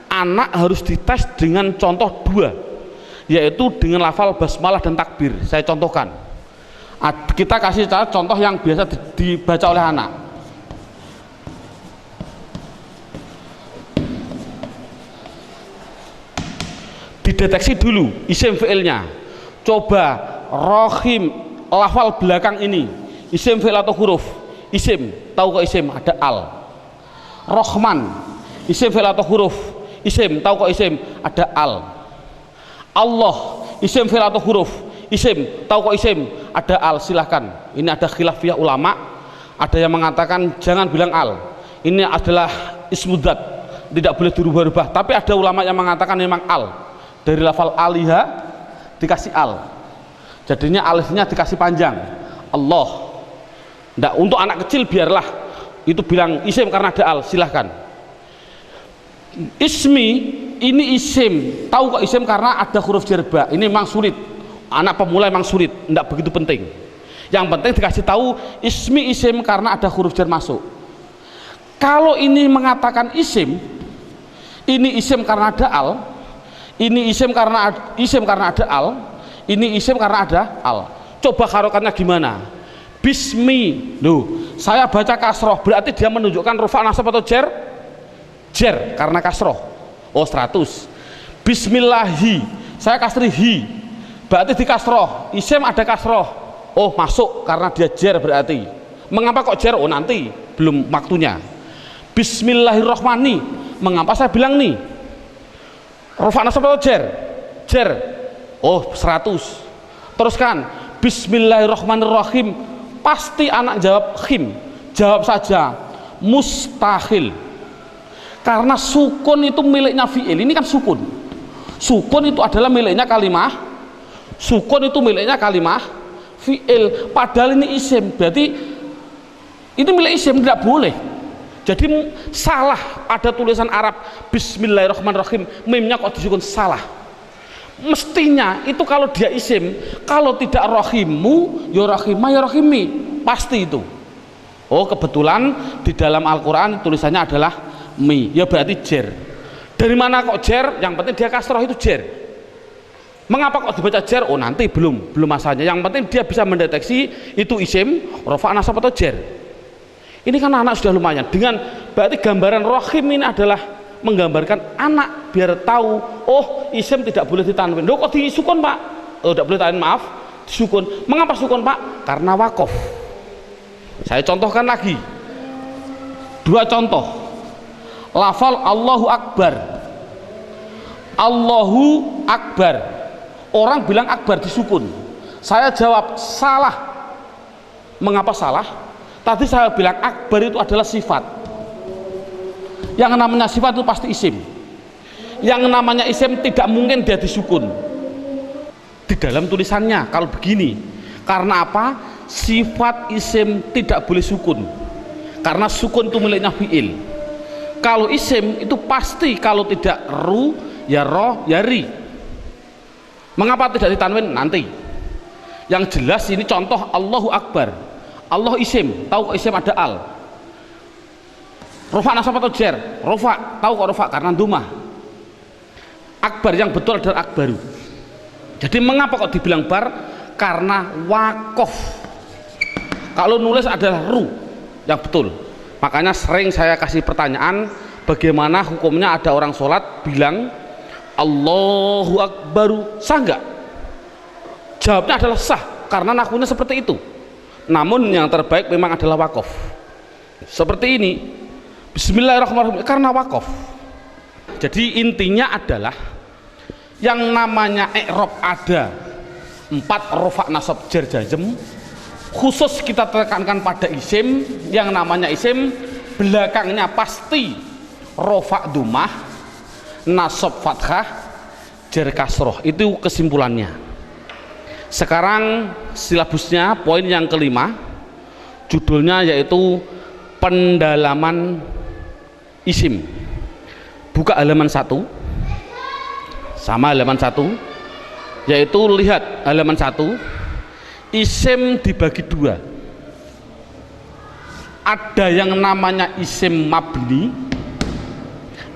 anak harus dites dengan contoh 2, yaitu dengan lafal basmalah dan takbir. Saya contohkan. Kita kasih contoh yang biasa dibaca oleh anak. Dideteksi dulu isim fi'ilnya. Coba rohim, lafal belakang ini isim fi'il atau huruf? Isim, tahu kok isim? Ada al. Rohman, isim fi'il atau huruf? Isim, tahu kok isim? Ada al. Allah, isim fi'il atau huruf? Isim, tahu kok isim? Ada al. Silahkan, ini ada khilafiyah ulama. Ada yang mengatakan jangan bilang al, ini adalah ismudzat, tidak boleh dirubah-rubah. Tapi ada ulama yang mengatakan memang al. Dari lafal aliha dikasih al, jadinya alifnya dikasih panjang. Allah. Nggak, untuk anak kecil biarlah itu bilang isim karena ada al, silahkan. Ismi, ini isim, tahu kok isim karena ada huruf jerba. Ini memang sulit, anak pemula memang sulit, nggak begitu penting. Yang penting dikasih tahu ismi isim karena ada huruf jar masuk. Kalau ini mengatakan isim, ini isim karena ada al, ini isim karena ada al, ini isim karena ada al. Coba harokatnya gimana? Bismi, loh, saya baca kasroh, berarti dia menunjukkan rufa nasab atau jer? Jer, karena kasroh. Oh 100. Bismillahi, saya kasri hi, berarti di kasroh, isim ada kasroh. Oh masuk karena dia jer berarti. Mengapa kok jer? Oh nanti, belum waktunya. Bismillahirrohmani, mengapa saya bilang nih rufa nasab atau jer? Jer. Oh 100. Teruskan Bismillahirrahmanirrahim, pasti anak jawab khim, jawab saja mustahil, karena sukun itu miliknya fi'il. Ini kan sukun, sukun itu adalah miliknya kalimah, sukun itu miliknya kalimah fi'il, padahal ini isim, berarti ini milik isim, tidak boleh. Jadi salah, ada tulisan Arab Bismillahirrahmanirrahim, mimnya kok disukun, salah. Mestinya itu kalau dia isim, kalau tidak rohimu ya rohimah ya rohimi, pasti itu. Oh kebetulan di dalam Al-Quran tulisannya adalah mi, ya berarti jer. Dari mana kok jer? Yang penting dia kasroh, itu jer. Mengapa kok dibaca jer? Oh nanti, belum masanya. Yang penting dia bisa mendeteksi itu isim, rofa nasab atau jer. Ini kan anak sudah lumayan. Dengan berarti gambaran rohim ini adalah menggambarkan anak biar tahu, oh isim tidak boleh ditanwin. Loh kok disukun pak? Oh tidak boleh tanwin, maaf, disukun. Mengapa sukun pak? Karena wakof. Saya contohkan lagi 2 contoh. Lafal Allahu Akbar. Allahu Akbar, orang bilang akbar disukun. Saya jawab salah. Mengapa salah? Tadi saya bilang akbar itu adalah sifat. Yang namanya sifat itu pasti isim. Yang namanya isim tidak mungkin dia disukun. Di dalam tulisannya kalau begini. Karena apa? Sifat isim tidak boleh sukun. Karena sukun itu miliknya fi'il. Kalau isim itu pasti kalau tidak ru ya roh ya ri. Mengapa tidak ditanwin? Nanti. Yang jelas ini contoh Allahu Akbar. Allah isim, tahu kok isim ada al. Rofa nasab atau jer? Rofa, tahu kok rofa? Karena dumah. Akbar yang betul adalah akbaru. Jadi mengapa kok dibilang bar? Karena wakof. Kalau nulis adalah ru yang betul. Makanya sering saya kasih pertanyaan, bagaimana hukumnya ada orang sholat bilang Allahu Akbaru, sah nggak? Jawabnya adalah sah, karena nakunya seperti itu. Namun yang terbaik memang adalah wakof. Seperti ini, Bismillahirrahmanirrahim, karena wakof. Jadi intinya adalah yang namanya i'rab ada 4 rofa nasab jar jazm. Khusus kita tekankan pada isim, yang namanya isim belakangnya pasti rofa dumah, nasab fathah, jar kasroh. Itu kesimpulannya. Sekarang silabusnya poin yang kelima, judulnya yaitu pendalaman isim. Buka halaman 1. sama halaman 1, yaitu lihat halaman 1, isim dibagi 2. Ada yang namanya isim mabni,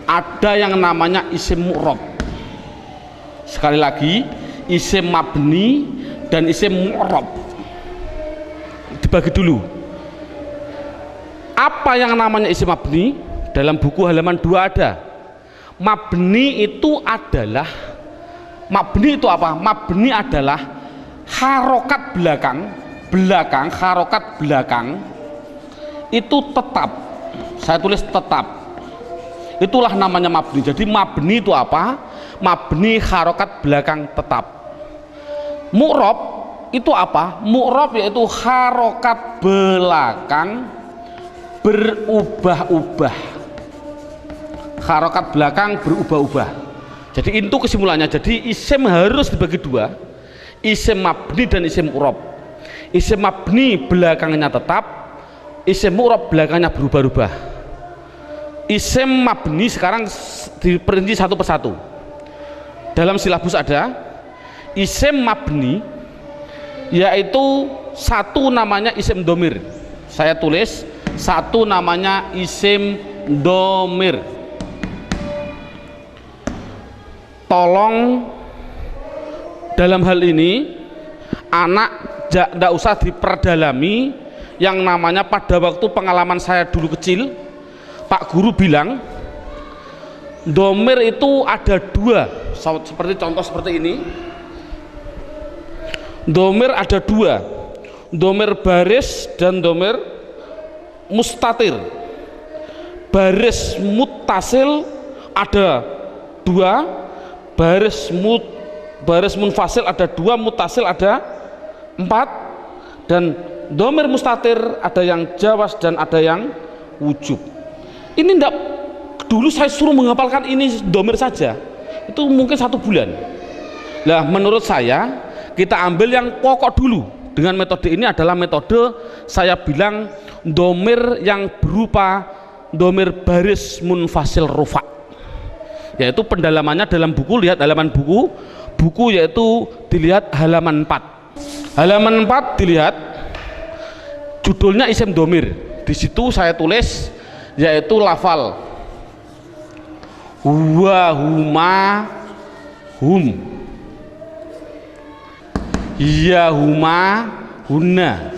ada yang namanya isim mu'rab. Sekali lagi, isim mabni dan isim mu'rab dibagi dulu. Apa yang namanya isim mabni? Dalam buku halaman 2 ada. Mabni itu adalah, mabni itu apa? Mabni adalah harokat belakang, harokat belakang itu tetap. Saya tulis tetap. Itulah namanya mabni. Jadi mabni itu apa? Mabni harokat belakang tetap. Mu'rab itu apa? Mu'rab yaitu harokat belakang berubah-ubah. Harokat belakang berubah-ubah. Jadi itu kesimpulannya. Jadi isim harus dibagi 2, isim mabni dan isim mu'rab. Isim mabni belakangnya tetap, isim mu'rab belakangnya berubah-ubah. Isim mabni sekarang diperinci satu persatu. Dalam silabus ada isim mabni, yaitu satu namanya isim domir. Saya tulis satu namanya isim domir. Tolong dalam hal ini anak tidak usah diperdalami. Yang namanya pada waktu pengalaman saya dulu kecil, Pak Guru bilang domir itu ada 2, seperti contoh seperti ini. Domir ada 2, domir baris dan domir mustatir. Baris muttasil ada 2, baris munfasil ada 2, muttasil ada 4, dan domir mustatir ada yang jawas dan ada yang wujub. Ini enggak, dulu saya suruh menghafalkan ini domir saja itu mungkin 1 bulan. Lah menurut saya kita ambil yang pokok dulu. Dengan metode ini adalah metode saya bilang domir yang berupa domir baris munfasil rufa, yaitu pendalamannya dalam buku. Lihat halaman buku yaitu dilihat halaman 4. Halaman 4 dilihat judulnya isim domir. Di situ saya tulis yaitu lafal huwa, huma, hum, ya, huma, hunna,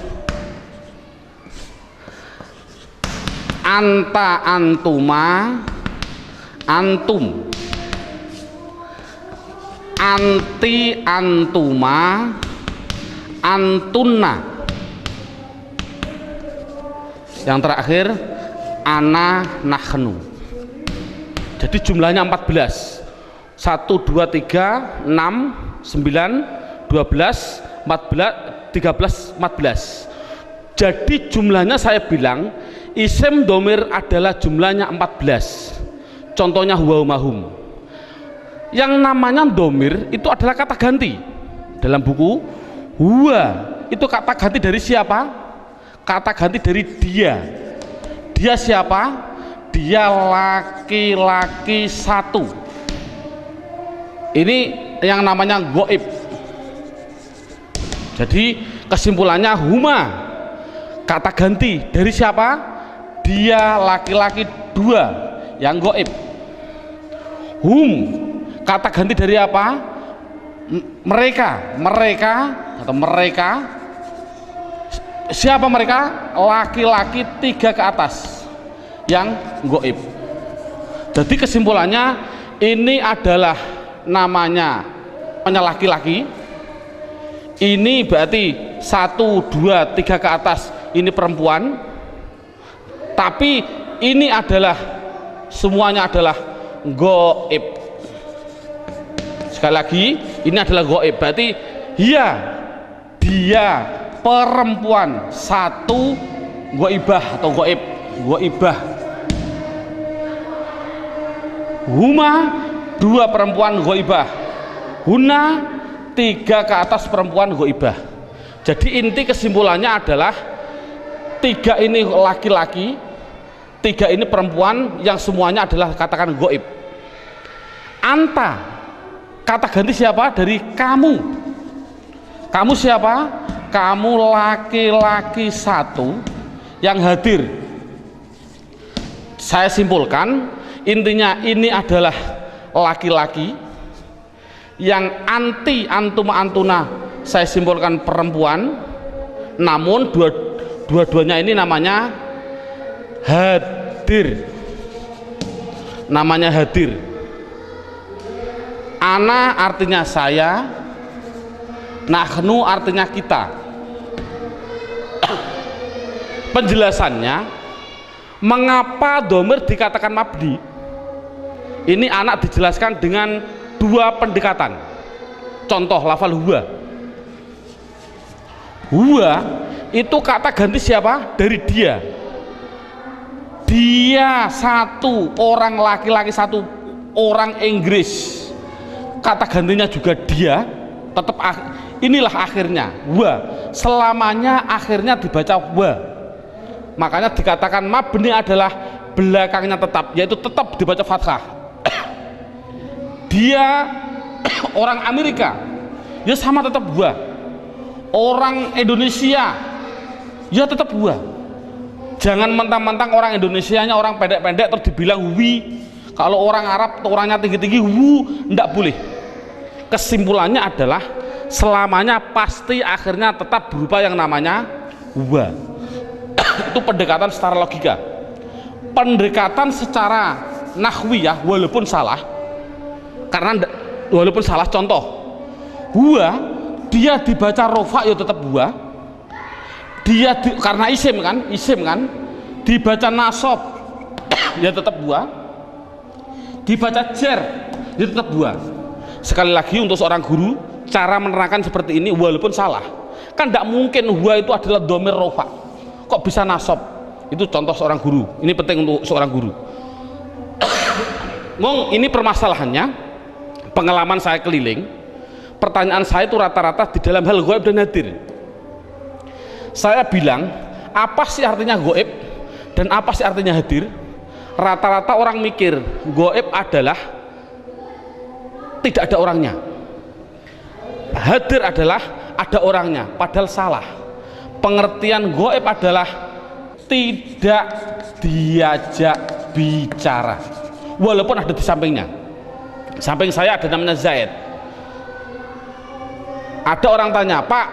anta, antuma, antum, anti, antuma, antunna. Yang terakhir ana, nahnu. Jadi jumlahnya 14. 1, 2, 3, 6, 9, 12, 14, 13, 14. Jadi jumlahnya saya bilang isim domir adalah jumlahnya 14. Contohnya huwa, hum. Yang namanya domir itu adalah kata ganti. Dalam buku huwa itu kata ganti dari siapa? Kata ganti dari dia. Dia siapa? Dia laki-laki 1. Ini yang namanya goib. Jadi kesimpulannya huma kata ganti dari siapa? Dia laki-laki 2 yang goib. Hum kata ganti dari apa? Mereka atau mereka. Siapa mereka? Laki-laki 3 ke atas yang goib. Jadi kesimpulannya ini adalah namanya laki-laki. Ini berarti 1, 2, 3 ke atas ini perempuan. Tapi ini adalah semuanya adalah goib. Sekali lagi ini adalah goib. Berarti dia perempuan 1 goibah atau goibah. Huma 2 perempuan goibah. Huna 3 ke atas perempuan goibah. Jadi inti kesimpulannya adalah 3 ini laki-laki, 3 ini perempuan yang semuanya adalah katakan goib. Anta Kata ganti siapa? Dari kamu. Kamu siapa? Kamu laki-laki satu yang hadir. Saya simpulkan, intinya ini adalah laki-laki yang anti antuma antuna, saya simpulkan perempuan, namun dua-duanya ini namanya hadir. Namanya hadir. Ana artinya saya, nahnu artinya kita. Penjelasannya, mengapa domir dikatakan mabni? Ini anak dijelaskan dengan dua pendekatan. Contoh lafal huwa. Huwa itu kata ganti siapa? Dari dia. Dia satu, orang laki-laki satu, orang Inggris. Kata gantinya juga dia. Tetap inilah akhirnya wa. Selamanya akhirnya dibaca wa. Makanya dikatakan mabni adalah belakangnya tetap, yaitu tetap dibaca fathah. Dia orang Amerika, ya sama tetap wa. Orang Indonesia, ya tetap wa. Jangan mentang-mentang orang Indonesianya orang pendek-pendek terus dibilang wi. Kalau orang Arab orangnya tinggi-tinggi wu, enggak boleh. Kesimpulannya adalah selamanya pasti akhirnya tetap berupa yang namanya wa. Itu pendekatan secara logika. Pendekatan secara nahwiyah walaupun salah, karena walaupun salah, contoh huwa dia dibaca rofa ya tetap huwa. Dia karena isim kan dibaca nasab ya tetap huwa, dibaca jar ya tetap huwa. Sekali lagi untuk seorang guru, cara menerangkan seperti ini walaupun salah, kan tidak mungkin huwa itu adalah domir rofa, kok bisa nasab. Itu contoh seorang guru, ini penting untuk seorang guru. Ngomong ini permasalahannya, pengalaman saya keliling, pertanyaan saya itu rata-rata di dalam hal gaib dan hadir. Saya bilang, apa sih artinya gaib dan apa sih artinya hadir? Rata-rata orang mikir gaib adalah tidak ada orangnya, hadir adalah ada orangnya, padahal salah. Pengertian gaib adalah tidak diajak bicara, walaupun ada di sampingnya. Samping saya ada namanya Zaid. Ada orang tanya, Pak,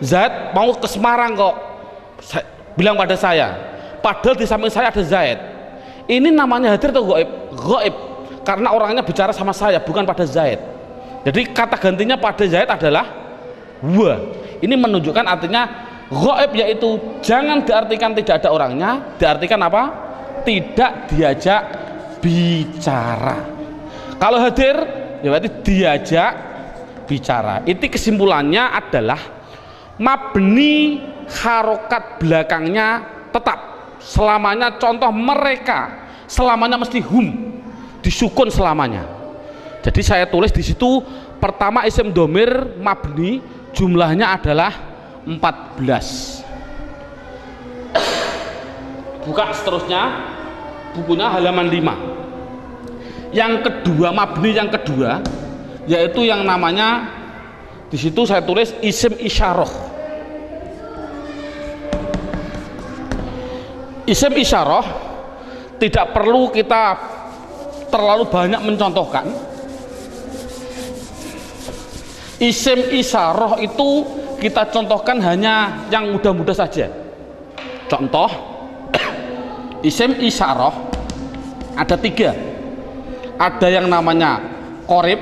Zaid mau ke Semarang kok, bilang pada saya, padahal di samping saya ada Zaid. Ini namanya hadir atau gaib? Gaib, karena orangnya bicara sama saya, bukan pada Zaid. Jadi kata gantinya pada Zaid adalah wa. Ini menunjukkan artinya gaib, yaitu jangan diartikan tidak ada orangnya, diartikan apa? Tidak diajak bicara. Kalau hadir ya berarti diajak bicara. Itu kesimpulannya adalah mabni harokat belakangnya tetap selamanya. Contoh mereka selamanya mesti hum, disukun selamanya. Jadi saya tulis di situ pertama isim domir mabni jumlahnya adalah 14. Buka seterusnya bukunya halaman 5. Yang kedua, mabni yang kedua yaitu yang namanya di situ saya tulis isim isyarah. Isim isyarah tidak perlu kita terlalu banyak mencontohkan. Isim isyarah itu kita contohkan hanya yang mudah-mudah saja. Contoh isim isyarah ada 3. Ada yang namanya qorib,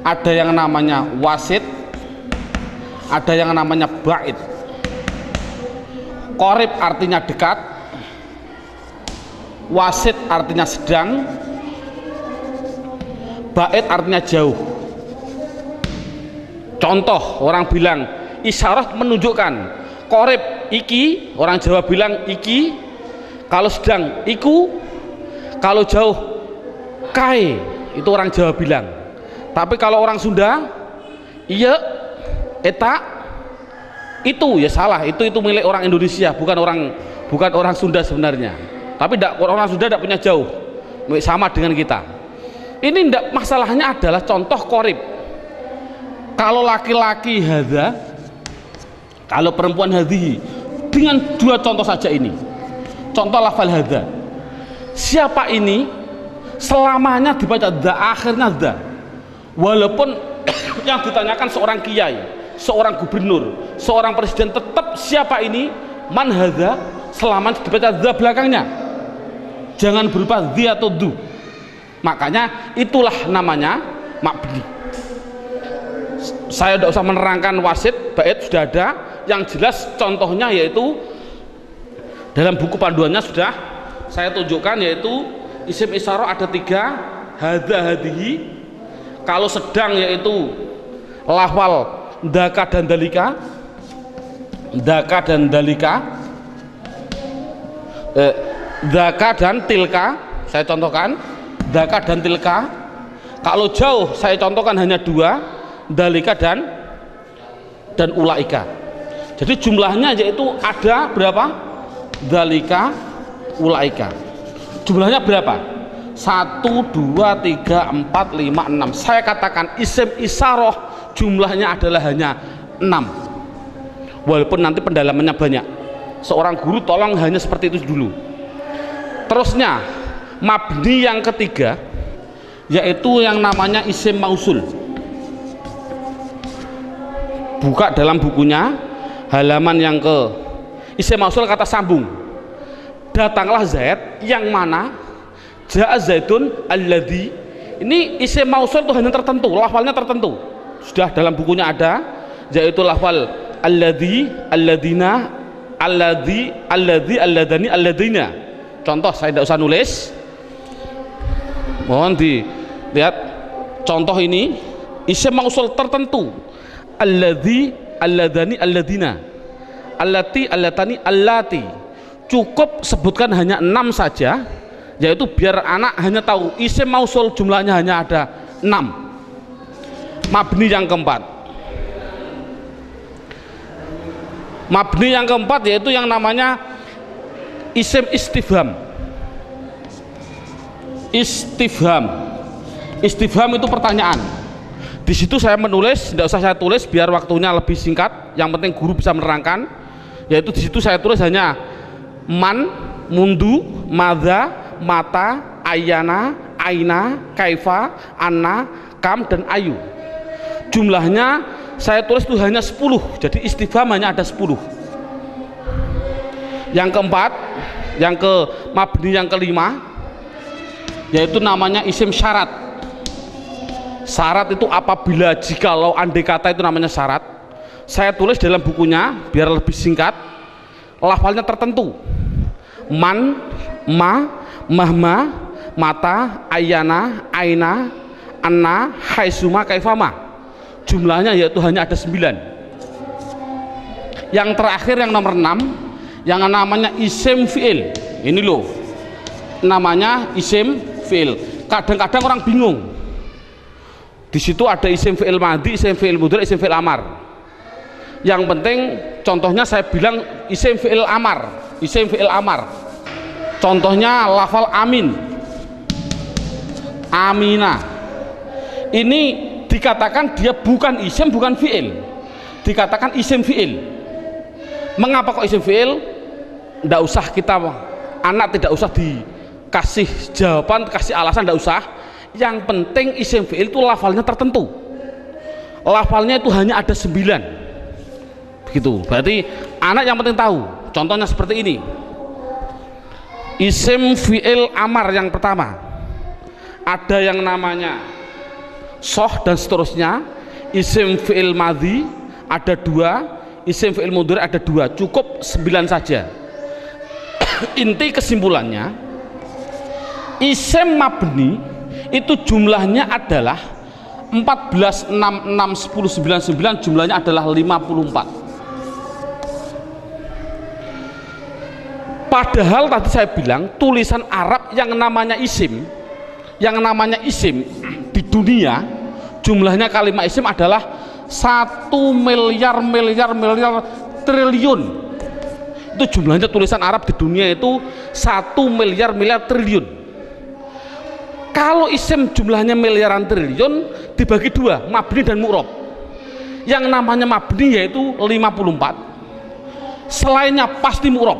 ada yang namanya wasit, ada yang namanya ba'id. Qorib artinya dekat, wasit artinya sedang, ba'id artinya jauh. Contoh orang bilang isyarat menunjukkan, qorib iki, orang Jawa bilang iki, kalau sedang iku, kalau jauh kai, itu orang Jawa bilang. Tapi kalau orang Sunda iya, eta, itu ya salah, itu milik orang Indonesia, bukan orang Sunda sebenarnya. Tapi orang Sunda tidak punya jauh, sama dengan kita. Ini ndak, masalahnya adalah contoh korib. Kalau laki-laki hadza, kalau perempuan hadhihi, dengan dua contoh saja ini. Contoh lafal hadza. Siapa ini? Selamanya dibaca dza, akhirnya dza. Walaupun yang ditanyakan seorang kiai, seorang gubernur, seorang presiden, tetap siapa ini? Man hadza, selamanya dibaca dza belakangnya. Jangan berupa dzi atau du. Makanya itulah namanya mabni. Saya tidak usah menerangkan wasit, bait sudah ada. Yang jelas contohnya yaitu dalam buku panduannya sudah saya tunjukkan, yaitu isim isyarah ada 3, hadza hadhihi. Kalau sedang yaitu lafal daka dan dalika, daka dan dalika, daka dan tilka. Saya contohkan daka dan tilka. Kalau jauh saya contohkan hanya 2, dalika dan ulaika. Jadi jumlahnya yaitu ada berapa? Dalika, ulaika. Jumlahnya berapa? 1, 2, 3, 4, 5, 6. Saya katakan isim isyarah jumlahnya adalah hanya 6. Walaupun nanti pendalamannya banyak. Seorang guru tolong hanya seperti itu dulu. Terusnya mabni yang ketiga yaitu yang namanya isim mausul. Buka dalam bukunya halaman yang ke isim mausul, kata sambung. Datanglah Zaid, yang mana ja'a Zaidun alladhi. Ini isim mausul itu hanya tertentu, lafalnya tertentu. Sudah dalam bukunya ada, yaitu lafal alladhi, alladina, alladhi, alladhi, alladani, alladina. Contoh saya tidak usah nulis, mohon dilihat contoh ini. Isim mausul tertentu, alladhi, alladani, alladina, allati, allatani, allati. Cukup sebutkan hanya 6 saja, yaitu biar anak hanya tahu isim mausul jumlahnya hanya ada 6. Mabni yang keempat, mabni yang keempat yaitu yang namanya isim istifham. Istifham, istifham itu pertanyaan. Di situ saya menulis, tidak usah saya tulis biar waktunya lebih singkat. Yang penting guru bisa menerangkan. Yaitu di situ saya tulis hanya man, mundu, madza, mata, ayana, aina, kaifa, anna, kam, dan ayu. Jumlahnya saya tulis itu hanya 10. Jadi istifham hanya ada 10. Yang keempat, yang ke mabni yang kelima, yaitu namanya isim syarat. Syarat itu apabila, jikalau, andai kata, itu namanya syarat. Saya tulis dalam bukunya biar lebih singkat. Lafalnya tertentu. Man, ma, mahma, mata, ayana, aina, anna, haisuma, kaifama. Jumlahnya yaitu hanya ada 9. Yang terakhir yang nomor 6, yang namanya isim fi'il. Ini loh namanya isim fi'il. Kadang-kadang orang bingung. Di situ ada isim fi'il madhi, isim fi'il mudhari, isim fi'il amar. Yang penting contohnya saya bilang isim fi'il amar, isim fi'il amar. Contohnya lafal amin, amina. Ini dikatakan dia bukan isim, bukan fi'il. Dikatakan isim fi'il. Mengapa kok isim fi'il? Tidak usah kita, anak tidak usah dikasih jawaban, kasih alasan, tidak usah. Yang penting isim fi'il itu lafalnya tertentu. Lafalnya itu hanya ada 9. Begitu. Berarti anak yang penting tahu. Contohnya seperti ini. Isim fi'il amar yang pertama. Ada yang namanya soh dan seterusnya. Isim fi'il madhi ada 2. Isim fi'il mudhari ada 2. Cukup 9 saja. Inti kesimpulannya, isim mabni itu jumlahnya adalah 14, 6, 6, 10, 9, 9, jumlahnya adalah 54. Padahal tadi saya bilang tulisan Arab yang namanya isim di dunia jumlahnya kalimat isim adalah 1 miliar triliun. Itu jumlahnya tulisan Arab di dunia itu 1 miliar triliun. Kalau isim jumlahnya miliaran triliun dibagi dua, mabni dan mu'rob. Yang namanya mabni yaitu 54, selainnya pasti mu'rob.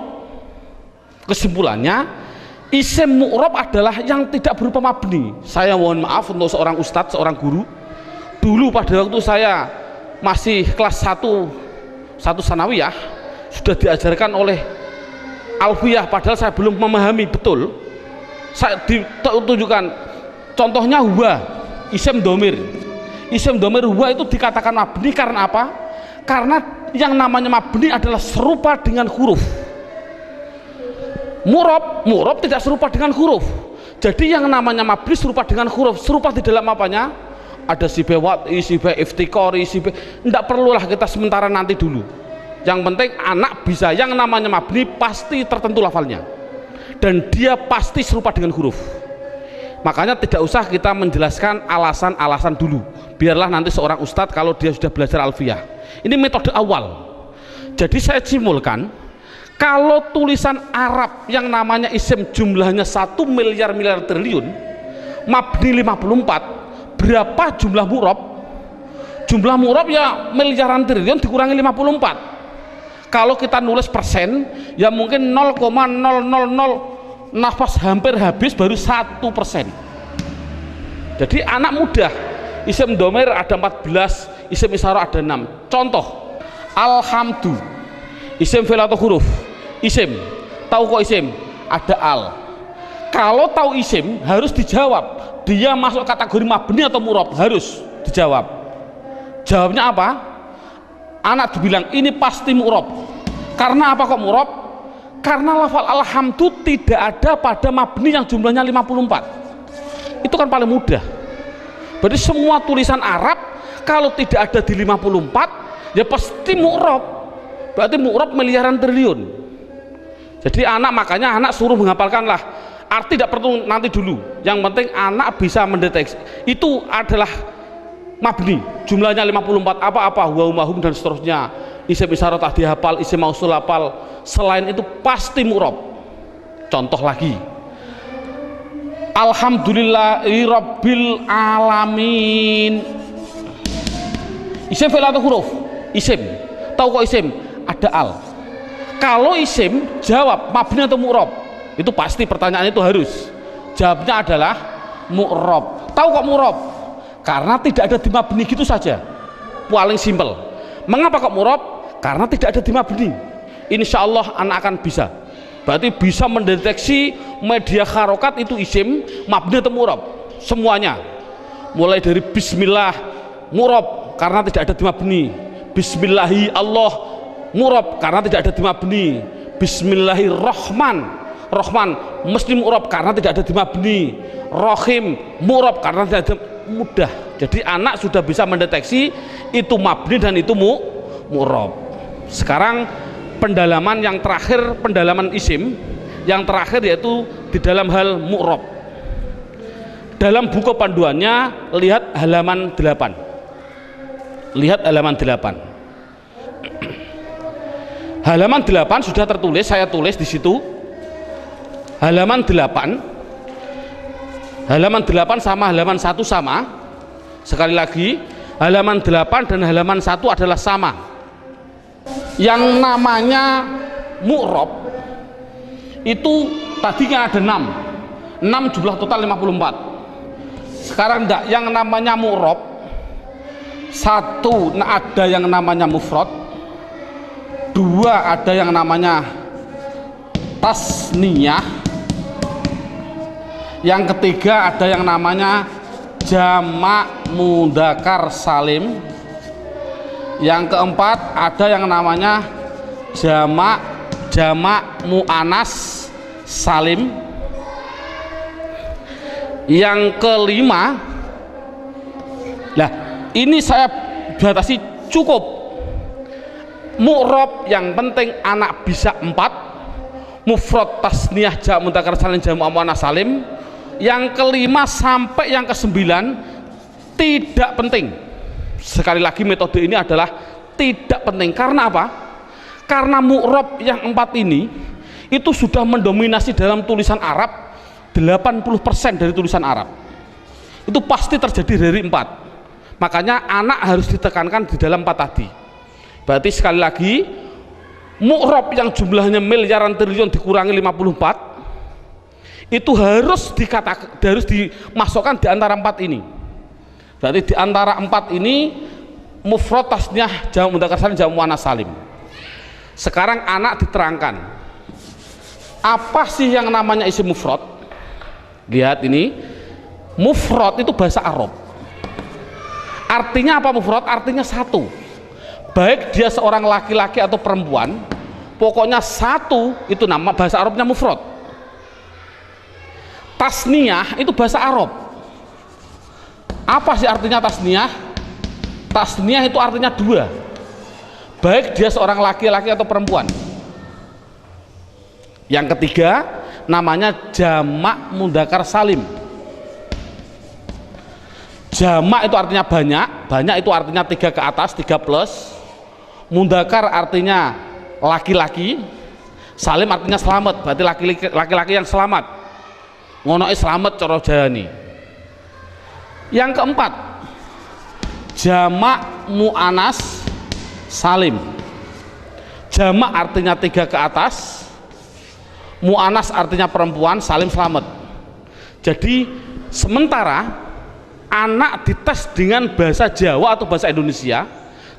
Kesimpulannya, isim mu'rob adalah yang tidak berupa mabni. Saya mohon maaf untuk seorang ustadz, seorang guru, dulu pada waktu saya masih kelas 1 sanawiyah sudah diajarkan oleh alfiyah, padahal saya belum memahami betul. Saya ditunjukkan contohnya huwa, isim domir. Isim domir huwa itu dikatakan mabni karena apa? Karena yang namanya mabni adalah serupa dengan huruf. Mu'rob tidak serupa dengan huruf. Jadi yang namanya mabni serupa dengan huruf. Serupa di dalam apanya? Ada sibe wat'i, sibe iftikori, sibe, tidak perlulah kita sementara, nanti dulu. Yang penting anak bisa, yang namanya mabni pasti tertentu lafalnya dan dia pasti serupa dengan huruf. Makanya tidak usah kita menjelaskan alasan-alasan dulu, biarlah nanti seorang ustadz kalau dia sudah belajar alfiyah. Ini metode awal. Jadi saya simpulkan, kalau tulisan Arab yang namanya isim jumlahnya 1 miliar triliun, mabni 54, berapa jumlah mu'rob? Jumlah mu'rob ya miliaran triliun dikurangi 54. Kalau kita nulis persen ya mungkin 0,000 nafas hampir habis baru 1%. Jadi anak mudah. Isim domir ada 14, isim isyarah ada 6. Contoh, alhamdu, isim fi'il atau huruf? Isim. Tahu kok isim? Ada al. Kalau tahu isim harus dijawab, dia masuk kategori mabni atau mu'rob, harus dijawab. Jawabnya apa? Anak dibilang ini pasti mu'rob. Karena apa kok mu'rob? Karena lafal alhamdu tidak ada pada mabni yang jumlahnya 54. Itu kan paling mudah. Berarti semua tulisan Arab kalau tidak ada di 54 ya pasti mu'rob. Berarti mu'rob miliaran triliun. Jadi anak, makanya anak suruh menghafalkanlah. Arti tidak perlu nanti dulu. Yang penting anak bisa mendeteksi. Itu adalah mabni, jumlahnya 54, apa-apa, huwa mahum dan seterusnya. Isim isyarah tak dihafal, isim mausul hafal. Selain itu pasti mu'rob. Contoh lagi, alhamdulillahi rabbil alamin. Isim fi'il atau huruf? Isim. Tahu kok isim? Ada al. Kalau isim jawab mabni atau mu'rob, itu pasti pertanyaan itu harus jawabnya adalah mu'rob. Tahu kok mu'rob? Karena tidak ada di mabni, gitu saja, paling simpel. Mengapa kok mu'rob? Karena tidak ada di mabni. Insya Allah anak akan bisa. Berarti bisa mendeteksi media harokat itu isim, mabni atau mu'rob, semuanya. Mulai dari bismillah mu'rob karena tidak ada di mabni. Bismillahi Allah mu'rob karena tidak ada di mabni. Bismillahirrahman, Rahman mesti mu'rob karena tidak ada di mabni. Rohim mu'rob karena tidak ada. Mudah. Jadi anak sudah bisa mendeteksi itu mabni dan itu mu'rob. Sekarang pendalaman yang terakhir, pendalaman isim yang terakhir yaitu di dalam hal mu'rob. Dalam buku panduannya lihat halaman 8. Lihat halaman 8. Halaman 8 sudah tertulis, saya tulis di situ. Halaman 8. Halaman 8 sama halaman 1 sama. Sekali lagi, halaman 8 dan halaman 1 adalah sama. Yang namanya mu'rob itu tadinya ada 6. 6 jumlah total 54. Sekarang enggak, yang namanya mu'rob 1 ada yang namanya mufrad, 2 ada yang namanya tasniyah, yang ketiga ada yang namanya jamak mudzakkar salim, yang keempat ada yang namanya jamak muannas salim, yang kelima, lah ini saya batasi cukup mu'rob yang penting anak bisa 4, mufrad tasniyah jamak mudzakkar salim jamak muannas salim. Yang kelima sampai yang ke-9 tidak penting. Sekali lagi metode ini adalah tidak penting. Karena apa? Karena mu'rob yang 4 ini itu sudah mendominasi dalam tulisan Arab 80% dari tulisan Arab. itu pasti terjadi dari 4. Makanya anak harus ditekankan di dalam 4 tadi. Berarti sekali lagi, mu'rob yang jumlahnya miliaran triliun dikurangi 54 itu harus dimasukkan di antara 4 ini. Berarti di antara 4 ini mufrad, tasniyah, jamak mudzakkar salim, jamak muannats salim. Sekarang anak diterangkan apa sih yang namanya isim mufrad. Lihat ini, mufrad itu bahasa Arab. Artinya apa mufrad? Artinya satu, baik dia seorang laki-laki atau perempuan, pokoknya satu, itu nama bahasa Arabnya mufrad. Tasniyah itu bahasa Arab. Apa sih artinya tasniyah? Tasniyah itu artinya 2, baik dia seorang laki-laki atau perempuan. Yang ketiga namanya jamak mudzakkar salim. Jamak itu artinya banyak, banyak itu artinya 3 ke atas, 3 plus. Mudzakkar artinya laki-laki, salim artinya selamat, berarti laki-laki yang selamat. Ngonoke selamat cara jayani. Yang keempat, jamak muannats salim. Jamak artinya 3 ke atas, muannats artinya perempuan, salim selamat. Jadi sementara anak dites dengan bahasa Jawa atau bahasa Indonesia,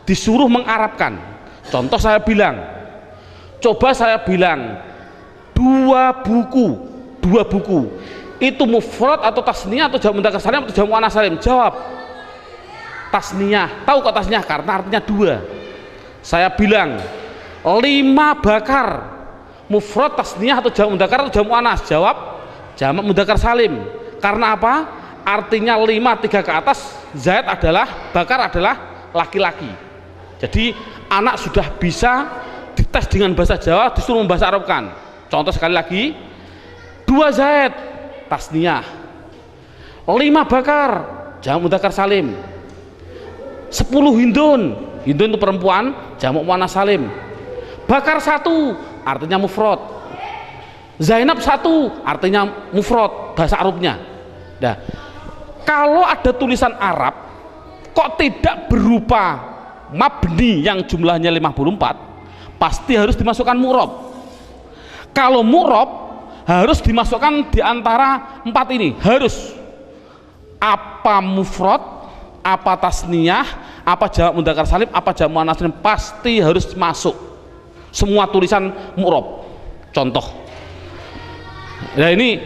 disuruh mengarabkan. Contoh saya bilang, coba saya bilang 2 buku itu mufrad atau tasniyah atau jamak mudzakkar salim atau jamak muannats salim? Jawab tasniyah. Tahu kok tasniyah? Karena artinya 2. Saya bilang 5 bakar, mufrad, tasniyah atau jamak mudzakkar atau jamak muannats? Jawab jamak mudzakkar salim. Karena apa? Artinya 5, 3 ke atas, zaid adalah, bakar adalah laki-laki. Jadi anak sudah bisa dites dengan bahasa Jawa, disuruh membahasa Arabkan. Contoh sekali lagi, 2 zaid tasniyah, 5 bakar jamak mudzakkar salim, 10 hindun, hindun itu perempuan, jamak muannats salim. Bakar 1 artinya mufrad, Zainab 1 artinya mufrad bahasa Arabnya. Nah, kalau ada tulisan Arab kok tidak berupa mabni yang jumlahnya 54, pasti harus dimasukkan mu'rob. Kalau mu'rob harus dimasukkan di antara 4 ini, harus apa mufrad, apa tasniyah, apa jamak mudzakkar salim, apa jamak muannats salim, pasti harus masuk semua tulisan mu'rob. Contoh, nah ini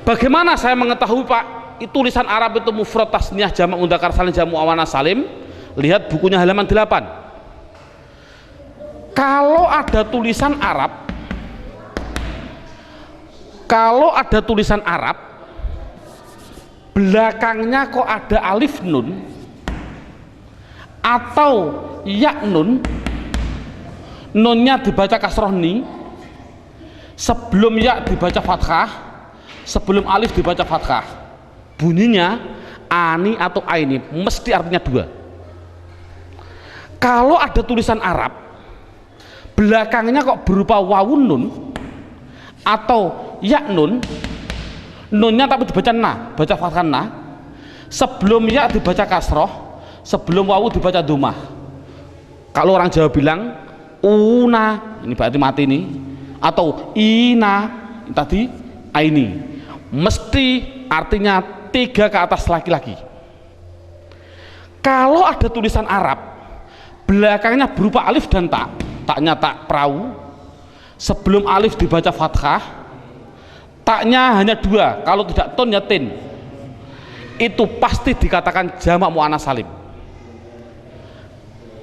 bagaimana saya mengetahui Pak tulisan Arab itu mufrad, tasniyah, jamak mudzakkar salim, jamak muannats salim? Lihat bukunya halaman 8. Kalau ada tulisan Arab, belakangnya kok ada alif nun atau ya nun, nunnya dibaca kasroh ni, sebelum ya dibaca fathah, sebelum alif dibaca fathah, bunyinya ani atau aini, mesti artinya 2. Kalau ada tulisan Arab belakangnya kok berupa wawun nun atau ya nun, nunnya tapi dibaca na, baca fathah na, sebelum ya dibaca kasroh, sebelum wawu dibaca dhammah. Kalau orang Jawa bilang una, ini berarti mati nih, atau ina tadi aini, mesti artinya 3 ke atas laki-laki. Kalau ada tulisan Arab belakangnya berupa alif dan tak, taknya tak perahu, sebelum alif dibaca fathah, taknya hanya 2, kalau tidak ton ya tin, itu pasti dikatakan jamak muannats salim.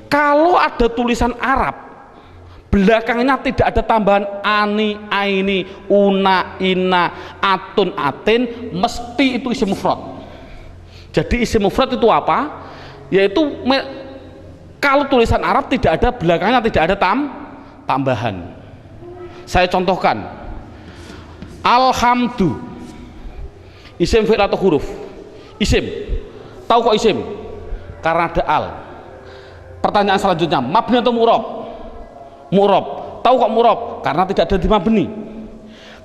Kalau ada tulisan Arab belakangnya tidak ada tambahan ani, aini, una, ina, atun, atin, mesti itu isim mufrad. Jadi isim mufrad itu apa? Yaitu kalau tulisan Arab tidak ada belakangnya tidak ada tambahan. Saya contohkan, alhamdu, isim fi'il atau huruf? Isim. Tahu kok isim? Karena ada al. Pertanyaan selanjutnya, mabni atau mu'rob? Mu'rob. Tahu kok mu'rob? Karena tidak ada di mabni.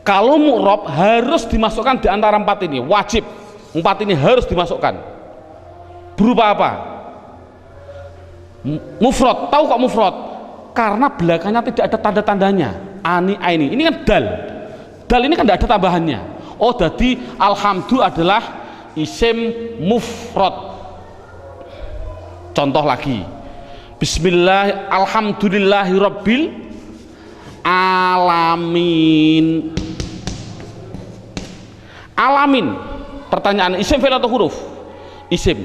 Kalau mu'rob harus dimasukkan di antara 4 ini, wajib. Empat ini harus dimasukkan. Berupa apa? Mufrad. Tahu kok mufrad? Karena belakangnya tidak ada tanda-tandanya. Ani, aini. Ini kan dal. Dal ini kan tidak ada tambahannya. Oh, jadi alhamdu adalah isim mufrad. Contoh lagi. Bismillah, alhamdulillahirabbil alamin. Alamin. Pertanyaan, isim fi'il atau huruf? Isim.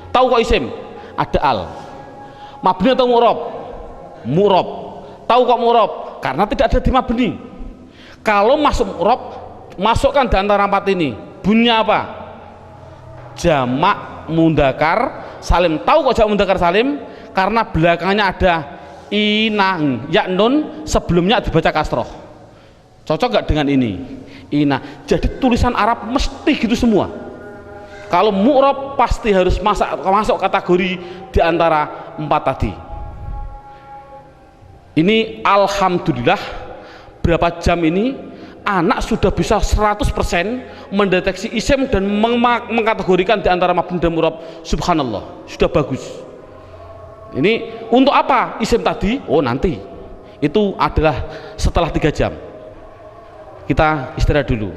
Tahu kok isim? Ada al. Mabni atau mu'rab? Mu'rab. Tahu kok mu'rab? Karena tidak ada di mabni. Kalau masuk mu'rab, masukkan di antara empat ini. Bunyinya apa? Jamak mudzakkar salim. Tahu kok jamak mudzakkar salim? Karena belakangnya ada inang, ya nun, sebelumnya dibaca kasroh. Cocok gak dengan ini? Ina. Jadi tulisan Arab mesti gitu semua. Kalau mu'rab pasti harus masuk kategori di antara empat tadi. Ini alhamdulillah berapa jam ini anak sudah bisa 100% mendeteksi isim dan mengkategorikan di antara mabni dan mu'rab. Subhanallah, sudah bagus. Ini untuk apa isim tadi? Oh, nanti. Itu adalah setelah 3 jam. Kita istirahat dulu.